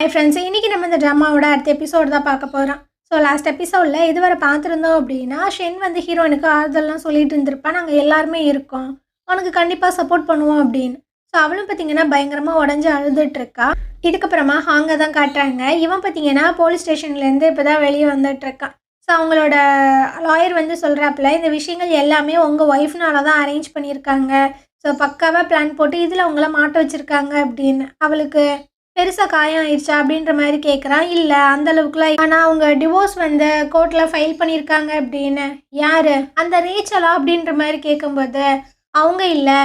Hi friends, இன்றைக்கி நம்ம இந்த ட்ராமாவோட அடுத்த எபிசோடு தான் பார்க்க போகிறோம். ஸோ லாஸ்ட் எபிசோடில் இதுவரை பார்த்துருந்தோம் அப்படின்னா, ஷென் வந்து ஹீரோயினுக்கு ஆறுதல்லாம் சொல்லிட்டு இருந்திருப்பா, நாங்கள் எல்லாருமே இருக்கோம், உனக்கு கண்டிப்பாக சப்போர்ட் பண்ணுவோம் அப்படின்னு. ஸோ அவளும் பார்த்திங்கன்னா பயங்கரமாக உடஞ்சி அழுதுட்டுருக்கா. இதுக்கப்புறமா ஹாங்கை தான் காட்டுறாங்க. இவன் பார்த்திங்கன்னா போலீஸ் ஸ்டேஷன்லேருந்து இப்போ தான் வெளியே வந்துட்டுருக்கான். ஸோ அவங்களோட லாயர் வந்து சொல்கிறாப்புல, இந்த விஷயங்கள் எல்லாமே உங்கள் ஒய்ஃப்னால தான் அரேஞ்ச் பண்ணியிருக்காங்க. ஸோ பக்காவாக பிளான் போட்டு இதில் அவங்கள மாட்ட வச்சுருக்காங்க அப்படின்னு. அவளுக்கு பெருசாக காயம் ஆயிடுச்சா அப்படின்ற மாதிரி கேட்குறான். இல்லை அந்தளவுக்குலாம், ஆனால் அவங்க டிவோர்ஸ் வந்து கோர்ட்டில் ஃபைல் பண்ணியிருக்காங்க அப்படின்னு. யார்? அந்த ரேச்சலா அப்படின்ற மாதிரி கேட்கும்போது, அவங்க இல்லை,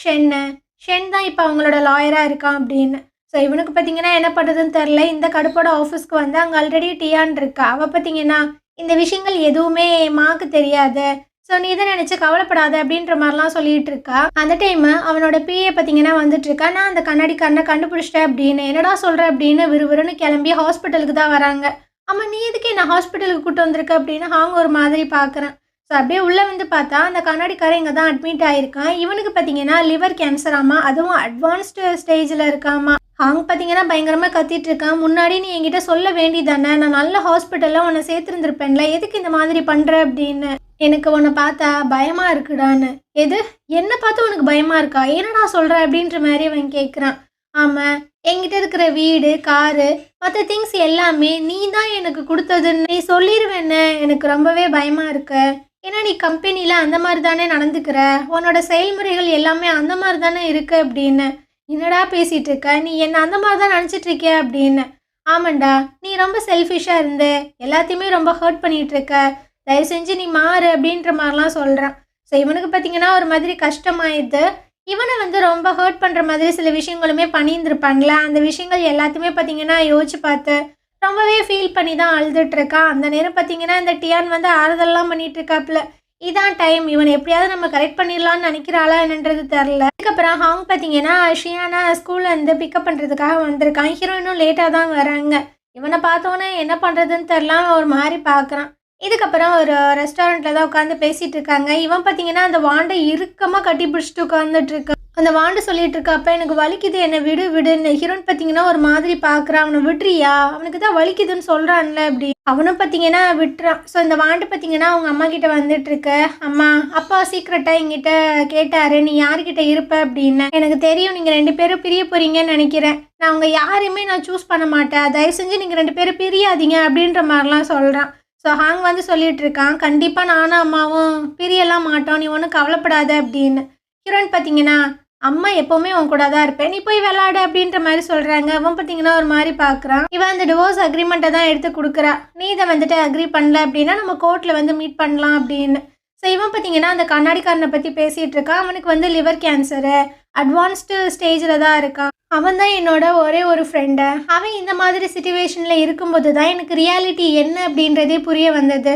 ஷென் தான் இப்போ அவங்களோட லாயராக இருக்கான் அப்படின்னு. ஸோ இவனுக்கு பார்த்தீங்கன்னா என்ன பண்ணுறதுன்னு தெரில. இந்த கடுப்போட ஆஃபீஸ்க்கு வந்து அங்கே ஆல்ரெடி டியான் இருக்கா. அவள் பார்த்தீங்கன்னா இந்த விஷயங்கள் எதுவுமே மாக்கு தெரியாது, ஸோ நீ இதை நினச்சி கவலைப்படாத அப்படின்ற மாதிரிலாம் சொல்லிகிட்டு இருக்கா. அந்த டைமு அவனோட பிஏ பார்த்தீங்கன்னா வந்துட்டுருக்கா. நான் அந்த கண்ணாடிக்காரனை கண்டுபிடிச்சிட்டேன் அப்படின்னு. என்னடா சொல்கிற அப்படின்னு விறுவிறுன்னு கிளம்பி ஹாஸ்பிட்டலுக்கு தான் வராங்க. ஆமாம், நீ எதுக்கு என்ன ஹாஸ்பிட்டலுக்கு கூப்பிட்டு வந்திருக்க அப்படின்னு ஹாங் ஒரு மாதிரி பார்க்குறேன். ஸோ அப்படியே உள்ளே வந்து பார்த்தா அந்த கண்ணாடிக்காரன் இங்கே தான் அட்மிட் ஆகிருக்கான். இவனுக்கு பார்த்தீங்கன்னா லிவர் கேன்சர் ஆமா, அதுவும் அட்வான்ஸ்டு ஸ்டேஜில் இருக்காமா. ஹாங் பார்த்தீங்கன்னா பயங்கரமாக கத்திட்டு இருக்கான். முன்னாடி நீ என்கிட்ட சொல்ல வேண்டியதானே, நான் நல்ல ஹாஸ்பிட்டலில் உன்னை சேர்த்துருந்துருப்பேன்ல, எதுக்கு இந்த மாதிரி பண்ணுற அப்படின்னு. எனக்கு உன்னை பார்த்தா பயமாக இருக்குடான்னு. எது? என்னை பார்த்து உனக்கு பயமாக இருக்கா? என்னடா சொல்கிற அப்படின்ற மாதிரி அவன் கேட்குறான். ஆமாம், என்கிட்ட இருக்கிற வீடு, காரு, மற்ற திங்ஸ் எல்லாமே நீ தான் எனக்கு கொடுத்ததுன்னு நீ சொல்லிடுவேன்னு எனக்கு ரொம்பவே பயமாக இருக்கு. ஏன்னா நீ கம்பெனியில் அந்த மாதிரி தானே நடந்துக்கிற, உன்னோட செயல்முறைகள் எல்லாமே அந்த மாதிரி தானே இருக்கு அப்படின்னு. என்னடா பேசிகிட்டு இருக்க, நீ என்ன அந்த மாதிரி தான் நினச்சிட்ருக்கிய அப்படின்னு. ஆமாண்டா, நீ ரொம்ப செல்ஃபிஷாக இருந்து எல்லாத்தையுமே ரொம்ப ஹர்ட் பண்ணிகிட்டு இருக்க, தயவு செஞ்சு நீ மாறு அப்படின்ற மாதிரிலாம் சொல்கிறான். ஸோ இவனுக்கு பார்த்தீங்கன்னா ஒரு மாதிரி கஷ்டமாயிடுது. இவனை வந்து ரொம்ப ஹர்ட் பண்ணுற மாதிரி சில விஷயங்களுமே பண்ணியிருந்துருப்பான்ல, அந்த விஷயங்கள் எல்லாத்தையுமே பார்த்தீங்கன்னா யோசிச்சு பார்த்து ரொம்பவே ஃபீல் பண்ணி தான் அழுதுட்ருக்கான். அந்த நேரம் பார்த்தீங்கன்னா இந்த டியான் வந்து ஆறுதல்லாம் பண்ணிகிட்ருக்காப்புல. இதான் டைம், இவனை எப்படியாவது நம்ம கரெக்ட் பண்ணிடலான்னு நினைக்கிறாளா என்னன்றது தெரில. அதுக்கப்புறம் ஹாங் பார்த்தீங்கன்னா ஷியானா ஸ்கூலில் இருந்து பிக்கப் பண்ணுறதுக்காக வந்திருக்கான். ஹீரோயினும் லேட்டாக தான் வராங்க. இவனை பார்த்தோன்னே என்ன பண்ணுறதுன்னு தெரில, ஒரு மாதிரி பார்க்குறான். இதுக்கப்புறம் ஒரு ரெஸ்டாரண்ட்டில் தான் உட்காந்து பேசிகிட்டு இருக்காங்க. இவன் பார்த்தீங்கன்னா அந்த வாண்டை இறுக்கமாக கட்டி பிடிச்சிட்டு உட்காந்துட்டு இருக்கான். அந்த வாண்டு சொல்லிட்டு இருக்கா, அப்போ எனக்கு வலிக்குது, என்னை விடுன்னு. ஹீரோன் பார்த்தீங்கன்னா ஒரு மாதிரி பார்க்குறான். அவனை விட்டுறியா, அவனுக்கு தான் வலிக்குதுன்னு சொல்கிறான்ல அப்படி. அவனும் பார்த்தீங்கன்னா விட்டுறான். ஸோ இந்த வாண்டு பார்த்தீங்கன்னா அவங்க அம்மா கிட்ட வந்துட்டுருக்கு. அம்மா, அப்பா சீக்கிரட்டாக எங்கிட்ட கேட்டார், நீ யார்கிட்ட இருப்ப அப்படின்னு. எனக்கு தெரியும் நீங்கள் 2 பேரும் பிரிய போகிறீங்கன்னு நினைக்கிறேன். நான் அவங்க யாரையுமே நான் சூஸ் பண்ண மாட்டேன், தயவு செஞ்சு நீங்கள் 2 பேரும் பிரியாதீங்க அப்படின்ற மாதிரிலாம் சொல்கிறான். ஸோ ஹாங் வந்து சொல்லிட்டு இருக்கான், கண்டிப்பாக நானும் அம்மாவும் பிரியலாம் மாட்டோம், நீ ஒன்றும் கவலைப்படாத அப்படின்னு. ஹீரோயின் பார்த்தீங்கன்னா, அம்மா எப்போவுமே உன் கூட தான் இருப்பேன், நீ போய் விளாடு அப்படின்ற மாதிரி சொல்கிறாங்க. அவன் பார்த்தீங்கன்னா ஒரு மாதிரி பார்க்குறான். இவன் அந்த டிவோர்ஸ் அக்ரிமெண்ட்டை தான் எடுத்து கொடுக்குறா. நீ இதை வந்துட்டு அக்ரி பண்ணல அப்படின்னா நம்ம கோர்ட்டில் வந்து மீட் பண்ணலாம் அப்படின்னு. ஸோ இவன் பார்த்தீங்கன்னா அந்த கண்ணாடிக்காரனை பற்றி பேசிகிட்டு இருக்கான். அவனுக்கு வந்து லிவர் கேன்சரு அட்வான்ஸ்டு ஸ்டேஜில் தான் இருக்கான். அவன் தான் என்னோட ஒரே ஒரு ஃப்ரெண்டு. அவன் இந்த மாதிரி சிச்சுவேஷனில் இருக்கும்போது தான் எனக்கு ரியாலிட்டி என்ன அப்படின்றதே புரிய வந்தது.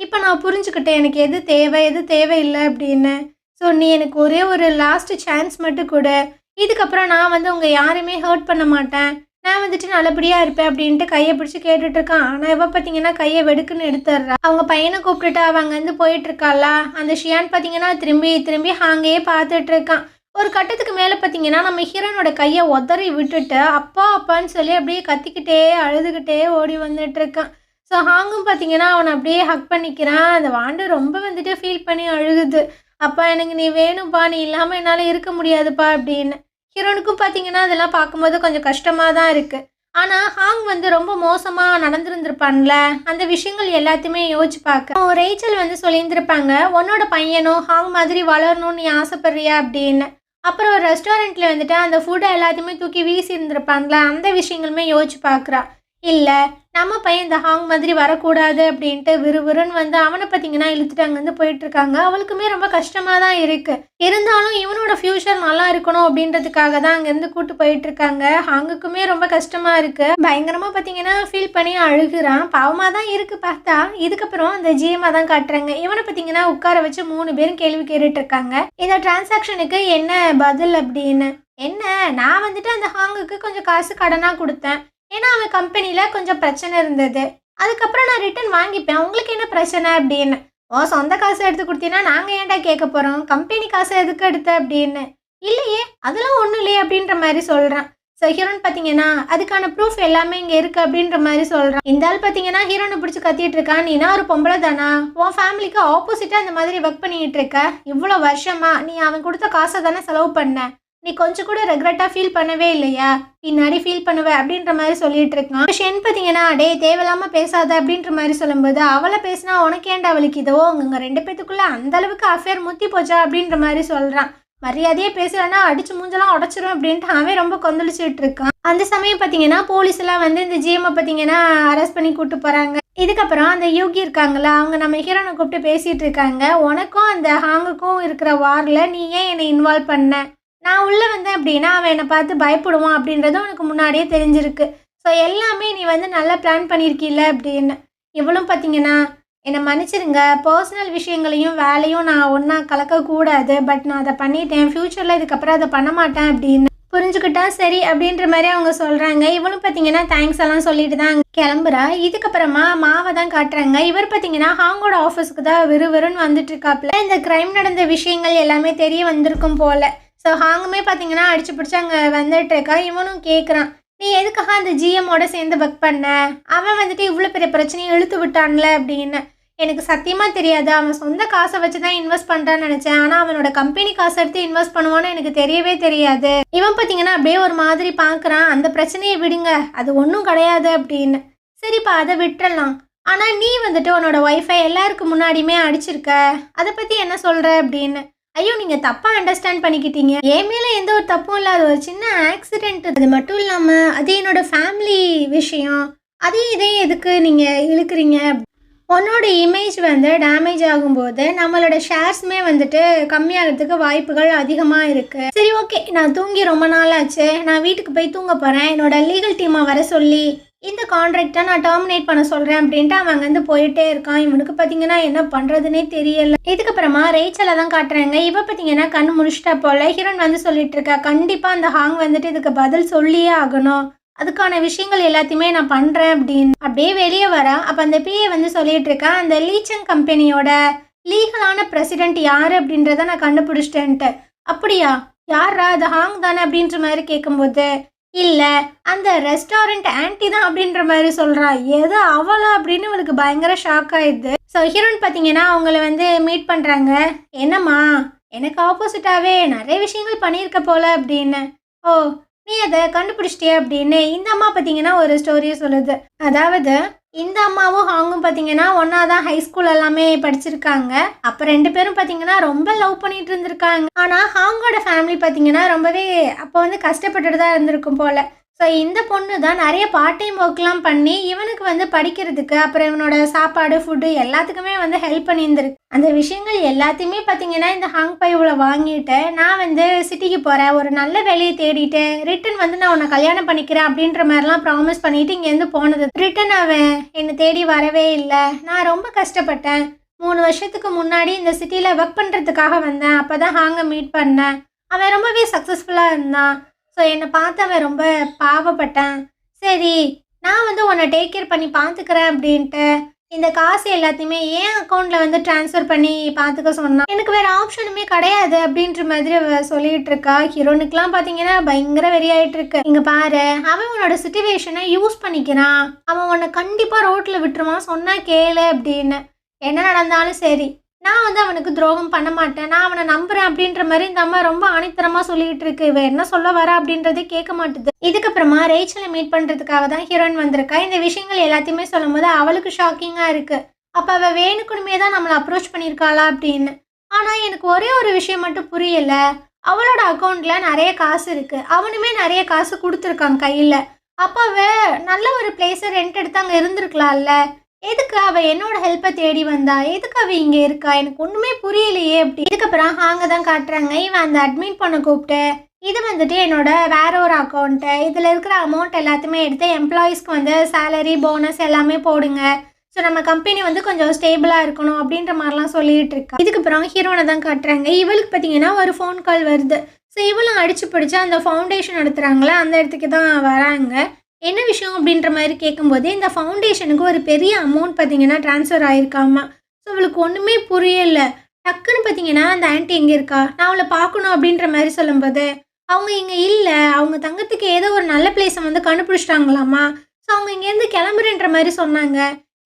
இப்போ நான் புரிஞ்சுக்கிட்டேன் எனக்கு எது தேவை எது தேவையில்லை அப்படின்னு. ஸோ நீ எனக்கு ஒரே ஒரு லாஸ்ட்டு சான்ஸ் மட்டும் கொடு, இதுக்கப்புறம் நான் வந்து உங்கள் யாருமே ஹர்ட் பண்ண மாட்டேன், நான் வந்துட்டு நல்லபடியாக இருப்பேன் அப்படின்ட்டு கையை பிடிச்சி கேட்டுட்ருக்கான். ஆனால் இவ பார்த்தீங்கன்னா கையை வெடுக்குன்னு எடுத்துடுறா. அவங்க பையனை கூப்பிட்டுட்டு அவங்க வந்து போயிட்டுருக்காளா. அந்த ஷியான் பார்த்தீங்கன்னா திரும்பி ஹாங்கையே பார்த்துட்ருக்கான். ஒரு கட்டத்துக்கு மேலே பார்த்தீங்கன்னா நம்ம ஹீரோனோட கையை உதறி விட்டுட்டு அப்பா அப்பான்னு சொல்லி அப்படியே கத்திக்கிட்டே அழுதுகிட்டே ஓடி வந்துட்டுருக்கான். ஸோ ஹாங்கும் பார்த்தீங்கன்னா அவனை அப்படியே ஹக் பண்ணிக்கிறான். அந்த வாண்டு ரொம்ப வந்துட்டு ஃபீல் பண்ணி அழுகுது. அப்பா எனக்கு நீ வேணும்ப்பா, நீ இல்லாமல் என்னால் இருக்க முடியாதுப்பா அப்படின்னு. ஹீரோனுக்கும் பார்த்தீங்கன்னா அதெல்லாம் பார்க்கும்போது கொஞ்சம் கஷ்டமாக தான் இருக்குது. ஆனால் ஹாங் வந்து ரொம்ப மோசமாக நடந்துருந்துருப்பான்ல, அந்த விஷயங்கள் எல்லாத்தையுமே யோசிச்சு பார்க்க ரேச்சல் வந்து சொல்லியிருந்திருப்பாங்க, உன்னோட பையனும் ஹாங் மாதிரி வளரணும்னு நீ ஆசைப்படுறியா அப்படின்னு. அப்புறம் ஒரு ரெஸ்டாரண்ட்டில் வந்துட்டு அந்த ஃபுட்டை எல்லாத்தையுமே தூக்கி வீசி இருந்திருப்பாங்களா, அந்த விஷயங்களுமே யோசிச்சு பார்க்குறா. இல்லை நம்ம பையன் இந்த ஹாங் மாதிரி வரக்கூடாது அப்படின்ட்டு விறுவிறுன்னு வந்து அவனை பார்த்தீங்கன்னா இழுத்துட்டு அங்கேருந்து போயிட்டுருக்காங்க. அவளுக்குமே ரொம்ப கஷ்டமாக தான் இருக்குது. இருந்தாலும் இவனோட ஃப்யூச்சர் நல்லா இருக்கணும் அப்படின்றதுக்காக தான் அங்கேருந்து கூப்பிட்டு போயிட்டுருக்காங்க. ஹாங்குக்குமே ரொம்ப கஷ்டமாக இருக்குது. பயங்கரமாக பார்த்தீங்கன்னா ஃபீல் பண்ணி அழுகிறான். பாவமாக தான் இருக்குது பார்த்தா. இதுக்கப்புறம் அந்த ஜிஎம்மாக தான் காட்டுறாங்க. இவனை பார்த்தீங்கன்னா உட்கார வச்சு 3 பேரும் கேள்வி கேட்டுட்ருக்காங்க, இந்த டிரான்சாக்ஷனுக்கு என்ன பதில் அப்படின்னு. என்ன, நான் வந்துட்டு அந்த ஹாங்குக்கு கொஞ்சம் காசு கடனாக கொடுத்தேன், ஏன்னா அவன் கம்பெனியில் கொஞ்சம் பிரச்சனை இருந்தது, அதுக்கப்புறம் நான் ரிட்டன் வாங்கிப்பேன், உங்களுக்கு என்ன பிரச்சனை அப்படின்னு. ஓ, சொந்த காசு எடுத்து கொடுத்தீங்கன்னா நாங்கள் ஏன்டா கேட்க போகிறோம், கம்பெனி காசு எதுக்கு எடுத்த அப்படின்னு. இல்லையே, அதெல்லாம் ஒன்றும் இல்லையே அப்படின்ற மாதிரி சொல்கிறான். ஸோ ஹீரோன் பார்த்தீங்கன்னா அதுக்கான ப்ரூஃப் எல்லாமே இங்கே இருக்குது அப்படின்ற மாதிரி சொல்கிறான். இந்த ஆள் பார்த்தீங்கன்னா ஹீரோனை பிடிச்சி கத்திட்டு இருக்கான். நீனா ஒரு பொம்பளை தானா? உன் ஃபேமிலிக்கு ஆப்போசிட்டாக இந்த மாதிரி ஒர்க் பண்ணிட்டு இருக்க. இவ்வளோ வருஷமா நீ அவன் கொடுத்த காசை தானே செலவு பண்ண. நீ கொஞ்சம் கூட ரெக்ரெட்டாக ஃபீல் பண்ணவே இல்லையா? பின்னாடி ஃபீல் பண்ணுவேன் அப்படின்ற மாதிரி சொல்லிட்டு இருக்கான். ஷென் பார்த்தீங்கன்னா டே தேவையில்லாமல் பேசாத அப்படின்ற மாதிரி சொல்லும்போது அவளை பேசினா உனக்கு ஏன்டா அவளுக்கு இதோ உங்க 2 பேத்துக்குள்ள அந்த அளவுக்கு அஃபேர் முத்தி போச்சா அப்படின்ற மாதிரி சொல்கிறான். மரியாதையே பேசலன்னா அடிச்சு மூஞ்செல்லாம் உடச்சிரும் அப்படின்ட்டு அவன் ரொம்ப கொந்தளிச்சுட்டு இருக்கான். அந்த சமயம் பார்த்தீங்கன்னா போலீஸ் எல்லாம் வந்து இந்த ஜிஎம்ஐ பார்த்தீங்கன்னா அரெஸ்ட் பண்ணி கூப்பிட்டு போறாங்க. இதுக்கப்புறம் அந்த யோகி இருக்காங்களா அவங்க நம்ம ஹீரோனை கூப்பிட்டு பேசிட்டு இருக்காங்க. உனக்கும் அந்த ஹாங்குக்கும் இருக்கிற வாரில் நீ ஏன் என்னை இன்வால்வ் பண்ண? நான் உள்ள வந்தேன் அப்படின்னா அவன் என்னை பார்த்து பயப்படுவான் அப்படின்றது உனக்கு முன்னாடியே தெரிஞ்சிருக்கு. ஸோ எல்லாமே நீ வந்து நல்லா பிளான் பண்ணியிருக்கீல்ல அப்படின்னு. இவளும் பார்த்தீங்கன்னா என்னை மன்னிச்சிருங்க, பர்சனல் விஷயங்களையும் வேலையும் நான் ஒன்றா கலக்கக்கூடாது. பட் நான் அதை பண்ணிட்டேன். ஃப்யூச்சரில் இதுக்கப்புறம் அதை பண்ண மாட்டேன் அப்படின்னு புரிஞ்சுக்கிட்டா சரி அப்படின்ற மாதிரி அவங்க சொல்கிறாங்க. இவனும் பார்த்தீங்கன்னா தேங்க்ஸ் எல்லாம் சொல்லிட்டு தான் கிளம்புறா. இதுக்கப்புறமா மாவை தான் காட்டுறாங்க. இவர் பார்த்தீங்கன்னா ஹாங்கோட ஆஃபீஸுக்கு தான் வெறுன்னு வந்துட்டு இருக்காப்புல. இந்த க்ரைம் நடந்த விஷயங்கள் எல்லாமே தெரிய வந்திருக்கும் போல். ஸோ ஹாங்குமே பார்த்தீங்கன்னா அடிச்சு பிடிச்சி அங்கே வந்துட்டு இருக்கா. இவனும் கேட்குறான், நீ எதுக்காக அந்த ஜிஎம்மோட சேர்ந்து ஒர்க் பண்ண? அவன் வந்துட்டு இவ்வளோ பெரிய பிரச்சனையை இழுத்து விட்டான்ல அப்படின்னு. எனக்கு சத்தியமாக தெரியாது. அவன் சொந்த காசை வச்சு தான் இன்வெஸ்ட் பண்ணுறான்னு நினச்சேன். ஆனால் அவனோட கம்பெனி காசை எடுத்து இன்வெஸ்ட் பண்ணுவான்னு எனக்கு தெரியவே தெரியாது. இவன் பார்த்தீங்கன்னா அப்படியே ஒரு மாதிரி பார்க்குறான். அந்த பிரச்சனையை விடுங்க, அது ஒன்றும் கிடையாது அப்படின்னு. சரிப்பா அதை விட்டுறலாம். ஆனால் நீ வந்துட்டு உன்னோட ஒய்ஃபை எல்லாருக்கும் முன்னாடியுமே அடிச்சிருக்க, அதை பற்றி என்ன சொல்கிற அப்படின்னு. ஐயோ நீங்கள் தப்பாக அண்டர்ஸ்டாண்ட் பண்ணிக்கிட்டீங்க. என் மேலே எந்த ஒரு தப்பும் இல்லை, அது ஒரு சின்ன ஆக்சிடென்ட். அது மட்டும் இல்லாமல் அது என்னோட ஃபேமிலி விஷயம். இதையும் எதுக்கு நீங்கள் இழுக்கிறீங்க? உன்னோட இமேஜ் வந்து டேமேஜ் ஆகும்போது நம்மளோட ஷேர்ஸுமே வந்துட்டு கம்மியாகிறதுக்கு வாய்ப்புகள் அதிகமாக இருக்குது. சரி ஓகே, நான் தூங்கி ரொம்ப நாள் ஆச்சு. நான் வீட்டுக்கு போய் தூங்க போகிறேன். என்னோட லீகல் டீமை வர சொல்லி இந்த கான்ட்ராக்டை நான் டெர்மினேட் பண்ண சொல்கிறேன் அப்படின்ட்டு அவன் அங்கேருந்து போயிட்டே இருக்கான். இவனுக்கு பார்த்தீங்கன்னா என்ன பண்ணுறதுனே தெரியல. இதுக்கப்புறமா ரேச்சலை தான் காட்டுறாங்க. இவ பார்த்தீங்கன்னா கண்ணு முடிச்சிட்டா போல. ஹீரோன் வந்து சொல்லிட்டு இருக்கா, கண்டிப்பாக அந்த ஹாங் வந்துட்டு இதுக்கு பதில் சொல்லியே ஆகணும். அதுக்கான விஷயங்கள் எல்லாத்தையுமே நான் பண்ணுறேன் அப்படின்னு அப்படியே வெளியே வரா. அப்போ அந்த பிஏ வந்து சொல்லிட்டு இருக்கா, அந்த லீச்சங் கம்பெனியோட லீகலான பிரசிடென்ட் யார் அப்படின்றத நான் கண்டுபிடிச்சிட்டேன்ட்டு. அப்படியா, யாரா? அது ஹாங் தானே அப்படின்ற மாதிரி கேட்கும்போது இல்லை அந்த ரெஸ்டாரண்ட் ஆன்டி தான் அப்படின்ற மாதிரி சொல்கிறா. எது அவளா அப்படின்னு அவளுக்கு பயங்கர ஷாக் ஆயிடுது. ஸோ ஹீரோன் பார்த்தீங்கன்னா அவங்கள வந்து மீட் பண்ணுறாங்க. என்னம்மா எனக்கு ஆப்போசிட்டாகவே நிறைய விஷயங்கள் பண்ணியிருக்க போல அப்படின்னு. ஓ நீ அதை கண்டுபிடிச்சிட்டிய அப்படின்னு இந்த அம்மா பார்த்தீங்கன்னா ஒரு ஸ்டோரியை சொல்லுது. அதாவது இந்த அம்மாவும் ஹாங்கும் பார்த்தீங்கன்னா ஒன்றா தான் ஹை ஸ்கூல் எல்லாமே படிச்சிருக்காங்க. அப்போ 2 பேரும் பார்த்தீங்கன்னா ரொம்ப லவ் பண்ணிட்டு இருந்திருக்காங்க. ஆனால் ஹாங்கோட ஃபேமிலி பார்த்தீங்கன்னா ரொம்பவே அப்போ வந்து கஷ்டப்பட்டுட்டு தான் இருந்திருக்கும் போல். ஸோ இந்த பொண்ணு தான் நிறைய பார்ட் டைம் ஒர்க்லாம் பண்ணி இவனுக்கு வந்து படிக்கிறதுக்கு அப்புறம் இவனோட சாப்பாடு ஃபுட்டு எல்லாத்துக்குமே வந்து ஹெல்ப் பண்ணியிருந்திருக்கு. அந்த விஷயங்கள் எல்லாத்தையுமே பார்த்தீங்கன்னா இந்த ஹாங் பைவில் வாங்கிட்டு நான் வந்து சிட்டிக்கு போகிறேன், ஒரு நல்ல வேலையை தேடிட்டு ரிட்டன் வந்து நான் உன்னை கல்யாணம் பண்ணிக்கிறேன் அப்படின்ற மாதிரிலாம் ப்ராமிஸ் பண்ணிட்டு இங்கேருந்து போனது. ரிட்டன் அவன் என்னை தேடி வரவே இல்லை. நான் ரொம்ப கஷ்டப்பட்டேன். 3 வருஷத்துக்கு முன்னாடி இந்த சிட்டியில் ஒர்க் பண்ணுறதுக்காக வந்தேன். அப்போ தான் ஹாங்கை மீட் பண்ணேன். அவன் ரொம்பவே சக்ஸஸ்ஃபுல்லாக இருந்தான். ஸோ என்னை பார்த்து அவன் ரொம்ப பாவப்பட்டான். சரி நான் வந்து உன்னை டேக் கேர் பண்ணி பார்த்துக்கிறேன் அப்படின்ட்டு இந்த காசு எல்லாத்தையுமே என் அக்கௌண்ட்டில் வந்து ட்ரான்ஸ்ஃபர் பண்ணி பார்த்துக்க சொன்னான். எனக்கு வேறு ஆப்ஷனுமே கிடையாது அப்படின்ற மாதிரி சொல்லிகிட்டு இருக்கா. ஹீரோனுக்குலாம் பார்த்தீங்கன்னா பயங்கர வெறியாயிட்டு இருக்கு. இங்கே பாரு, அவன் உன்னோட சிச்சுவேஷனை யூஸ் பண்ணிக்கிறான். அவன் உன்னை கண்டிப்பாக ரோட்டில் விட்டுருவான், சொன்னால் கேளு அப்படின்னு. என்ன நடந்தாலும் சரி நான் வந்து அவனுக்கு துரோகம் பண்ண மாட்டேன், நான் அவனை நம்புறேன் அப்படின்ற மாதிரி இந்த அம்மா ரொம்ப ஆணித்தரமா சொல்லிட்டு இருக்கு. இவ என்ன சொல்ல வர அப்படின்றதே கேட்க மாட்டுது. இதுக்கப்புறமா ரேச்சலை மீட் பண்றதுக்காக தான் ஹீரோயின் வந்திருக்கா. இந்த விஷயங்கள் எல்லாத்தையுமே சொல்லும் போது அவளுக்கு ஷாக்கிங்கா இருக்கு. அப்ப அவ வேணுக்குனுமே தான் நம்மளை அப்ரோச் பண்ணியிருக்காளா அப்படின்னு. ஆனா எனக்கு ஒரே ஒரு விஷயம் மட்டும் புரியல. அவளோட அக்கௌண்ட்ல நிறைய காசு இருக்கு, அவனுமே நிறைய காசு கொடுத்துருக்கான் கையில. அப்ப அவ நல்ல ஒரு பிளேஸை ரெண்ட் எடுத்து அங்க இருந்திருக்கலாம்ல. எதுக்கு அவ என்னோட ஹெல்ப்பை தேடி வந்தா? எதுக்கு அவ இங்கே இருக்கா? எனக்கு ஒன்றுமே புரியலையே அப்படி. இதுக்கப்புறம் அங்கே தான் காட்டுறாங்க. இவன் அந்த அட்மிட் பண்ண கூப்பிட்டு இது வந்துட்டு என்னோட வேற ஒரு அக்கௌண்ட்டு, இதில் இருக்கிற அமௌண்ட் எல்லாத்தையுமே எடுத்து எம்ப்ளாயீஸ்க்கு வந்து சேலரி போனஸ் எல்லாமே போடுங்க. ஸோ நம்ம கம்பெனி வந்து கொஞ்சம் ஸ்டேபிளாக இருக்கணும் அப்படின்ற மாதிரிலாம் சொல்லிட்டு இருக்கா. இதுக்கப்புறம் ஹீரோனை தான் காட்டுறாங்க. இவளுக்கு பார்த்தீங்கன்னா ஒரு ஃபோன் கால் வருது. ஸோ இவளும் அடிச்சு பிடிச்சா அந்த ஃபவுண்டேஷன் நடத்துகிறாங்களே அந்த இடத்துக்கு தான் வராங்க. என்ன விஷயம் அப்படின்ற மாதிரி கேட்கும்போது இந்த ஃபவுண்டேஷனுக்கு ஒரு பெரிய அமௌண்ட் பார்த்தீங்கன்னா ட்ரான்ஸ்ஃபர் ஆகிருக்காமா. ஸோ அவளுக்கு ஒன்றுமே புரியலை. டக்குன்னு பார்த்தீங்கன்னா அந்த ஆன்ட்டி எங்கே இருக்கா, நான் அவளை பார்க்கணும் அப்படின்ற மாதிரி சொல்லும்போது அவங்க இங்கே இல்லை, அவங்க தங்கத்துக்கு ஏதோ ஒரு நல்ல பிளேஸை வந்து கண்டுபிடிச்சிட்டாங்களாமா. ஸோ அவங்க இங்கேருந்து கிளம்புறேன்ற மாதிரி சொன்னாங்க.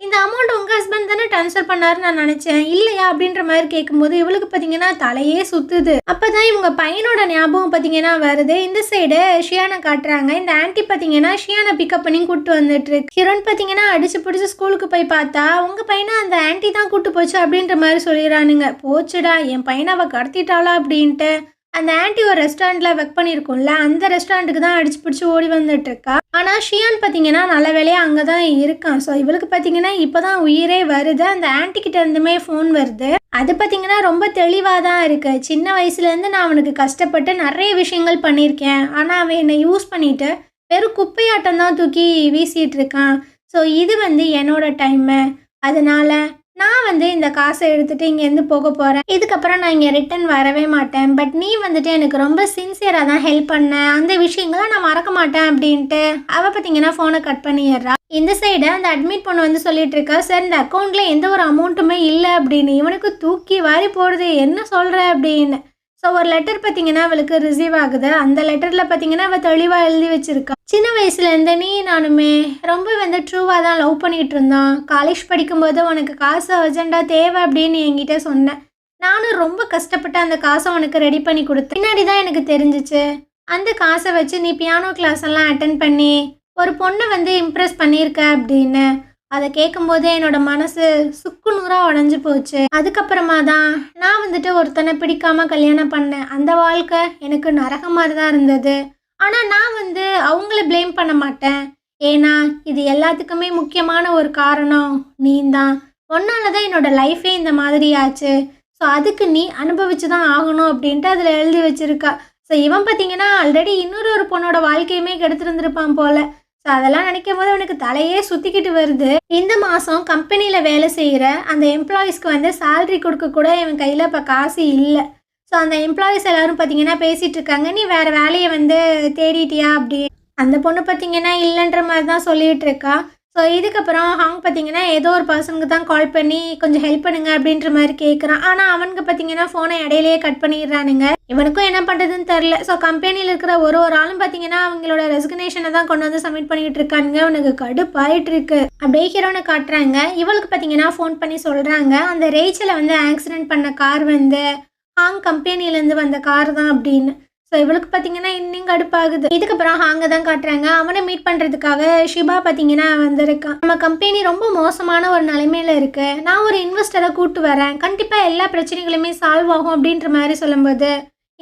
இந்த அமௌண்ட் உங்கள் ஹஸ்பண்ட் தானே ட்ரான்ஸ்ஃபர் பண்ணாருன்னு நான் நினச்சேன், இல்லையா அப்படின்ற மாதிரி கேட்கும்போது இவளுக்கு பார்த்தீங்கன்னா தலையே சுற்றுது. அப்போ தான் இவங்க பையனோட ஞாபகம் பார்த்தீங்கன்னா வருது. இந்த சைடு ஷியானை காட்டுறாங்க. இந்த ஆன்ட்டி பார்த்தீங்கன்னா ஷியானை பிக்கப் பண்ணி கூப்பிட்டு வந்துட்டு இருக்கு. ஹீரோன் பார்த்தீங்கன்னா அடிச்சு பிடிச்சி ஸ்கூலுக்கு போய் பார்த்தா உங்கள் பையனை அந்த ஆன்ட்டி தான் கூப்பிட்டு போச்சு அப்படின்ற மாதிரி சொல்லிடுறானுங்க. போச்சுடா, என் பையனை அவள் கடத்திட்டாளா அப்படின்ட்டு. அந்த ஆன்ட்டி ஒரு ரெஸ்டாரண்ட்டில் ஒர்க் பண்ணியிருக்கோம்ல, அந்த ரெஸ்டாரண்ட்டுக்கு தான் அடிச்சு பிடிச்சி ஓடி வந்துட்டு இருக்கா. ஆனால் ஷியான் பார்த்தீங்கன்னா நல்ல வேலையாக அங்கே தான் இருக்கான். ஸோ இவளுக்கு பார்த்தீங்கன்னா இப்போ தான் உயிரே வருது. அந்த ஆன்ட்டிக்கிட்ட இருந்துமே ஃபோன் வருது. அது பார்த்தீங்கன்னா ரொம்ப தெளிவாக தான் இருக்குது. சின்ன வயசுலேருந்து நான் அவனுக்கு கஷ்டப்பட்டு நிறைய விஷயங்கள் பண்ணியிருக்கேன். ஆனால் அவன் என்னை யூஸ் பண்ணிவிட்டு வெறும் குப்பையாட்டம் தான் தூக்கி வீசிகிட்டு இருக்கான். ஸோ இது வந்து என்னோட டைமு. அதனால் நான் வந்து இந்த காசை எடுத்துகிட்டு இங்கேருந்து போக போகிறேன். இதுக்கப்புறம் நான் இங்கே ரிட்டன் வரவே மாட்டேன். பட் நீ வந்துட்டு எனக்கு ரொம்ப சின்சியராக தான் ஹெல்ப் பண்ண, அந்த விஷயங்களை நான் மறக்க மாட்டேன் அப்படின்ட்டு அவள் பார்த்தீங்கன்னா ஃபோனை கட் பண்ணிடுறா. இந்த சைடு அந்த அட்மிட் பொண்ணு வந்து சொல்லிட்டு இருக்கா, சார் இந்த அக்கௌண்ட்டில் எந்த ஒரு அமௌண்ட்டுமே இல்லை அப்படின்னு. இவனுக்கு தூக்கி வாரி போடுது, என்ன சொல்கிற அப்படின்னு. ஸோ ஒரு லெட்டர் பார்த்தீங்கன்னா அவளுக்கு ரிசீவ் ஆகுது. அந்த லெட்டரில் பார்த்தீங்கன்னா அவள் தெளிவாக எழுதி வச்சுருக்கா. சின்ன வயசுலேருந்து நீ நானுமே ரொம்ப வந்து ட்ரூவாக தான் லவ் பண்ணிகிட்டு இருந்தோம். காலேஜ் படிக்கும்போது உனக்கு காசு அர்ஜெண்டாக தேவை அப்படின்னு என்கிட்ட சொன்னேன். நானும் ரொம்ப கஷ்டப்பட்டு அந்த காசை உனக்கு ரெடி பண்ணி கொடுத்தேன். பின்னாடி தான் எனக்கு தெரிஞ்சிச்சு அந்த காசை வச்சு நீ பியானோ கிளாஸ் எல்லாம் அட்டென்ட் பண்ணி ஒரு பொண்ணை வந்து இம்ப்ரெஸ் பண்ணியிருக்க அப்படின்னு. அதை கேட்கும்போது என்னோட மனசு சுக்கு நூறாக உடஞ்சி போச்சு. அதுக்கப்புறமா தான் நான் வந்துட்டு ஒருத்தனை பிடிக்காம கல்யாணம் பண்ணேன். அந்த வாழ்க்கை எனக்கு நரக மாதிரி தான் இருந்தது. ஆனால் நான் வந்து அவங்கள ப்ளேம் பண்ண மாட்டேன். ஏன்னா இது எல்லாத்துக்குமே முக்கியமான ஒரு காரணம் நீ தான். ஒன்னால தான் என்னோட லைஃபே இந்த மாதிரி ஆச்சு. ஸோ அதுக்கு நீ அனுபவிச்சு தான் ஆகணும் அப்படின்ட்டு அதில் எழுதி வச்சிருக்கா. ஸோ இவன் பார்த்தீங்கன்னா ஆல்ரெடி இன்னொரு பொண்ணோட வாழ்க்கையுமே கெடுத்துருந்துருப்பான் போல. ஸோ அதெல்லாம் நினைக்கும் போது அவனுக்கு தலையே சுற்றிக்கிட்டு வருது. இந்த மாதம் கம்பெனியில் வேலை செய்கிற அந்த எம்ப்ளாயீஸ்க்கு வந்து சேல்ரி கொடுக்க கூட இவன் கையில் இப்போ காசு இல்லை. ஸோ அந்த எம்ப்ளாயீஸ் எல்லோரும் பார்த்தீங்கன்னா பேசிகிட்டு இருக்காங்க, நீ வேறு வேலையை வந்து தேடிட்டியா அப்படி. அந்த பொண்ணு பார்த்தீங்கன்னா இல்லைன்ற மாதிரி தான் சொல்லிகிட்டு இருக்கா. ஸோ இதுக்கப்புறம் ஹாங் பார்த்தீங்கன்னா ஏதோ ஒரு பர்சனுக்கு தான் கால் பண்ணி கொஞ்சம் ஹெல்ப் பண்ணுங்க அப்படின்ற மாதிரி கேட்குறான். ஆனால் அவனுக்கு பார்த்தீங்கன்னா ஃபோனை இடையிலேயே கட் பண்ணிடுறானுங்க. இவனுக்கும் என்ன பண்ணுறதுன்னு தெரில. ஸோ கம்பெனியில் இருக்கிற ஒரு ஆளும் பார்த்தீங்கன்னா அவங்களோட ரெசிக்னேஷனை தான் கொண்டு வந்து சப்மிட் பண்ணிகிட்டு இருக்கானுங்க. அவனுக்கு கடுப்பாயிட்டு இருக்கு. அப்படியே ஹீரோனை காட்டுறாங்க. இவளுக்கு பார்த்தீங்கன்னா ஃபோன் பண்ணி சொல்கிறாங்க, அந்த ரேச்சலை வந்து ஆக்சிடென்ட் பண்ண கார் வந்து ஹாங் கம்பெனிலேருந்து வந்த கார் தான் அப்படின்னு. ஸோ இவளுக்கு பார்த்தீங்கன்னா இன்னும் கடுப்பாகுது. இதுக்கப்புறம் ஹாங்க தான் காட்டுறாங்க. அவனை மீட் பண்ணுறதுக்காக ஷிபா பார்த்தீங்கன்னா வந்திருக்கான். நம்ம கம்பெனி ரொம்ப மோசமான ஒரு நிலைமையில இருக்கு, நான் ஒரு இன்வெஸ்டரை கூப்பிட்டு வரேன், கண்டிப்பாக எல்லா பிரச்சனைகளுமே சால்வ் ஆகும் அப்படின்ற மாதிரி சொல்லும்போது,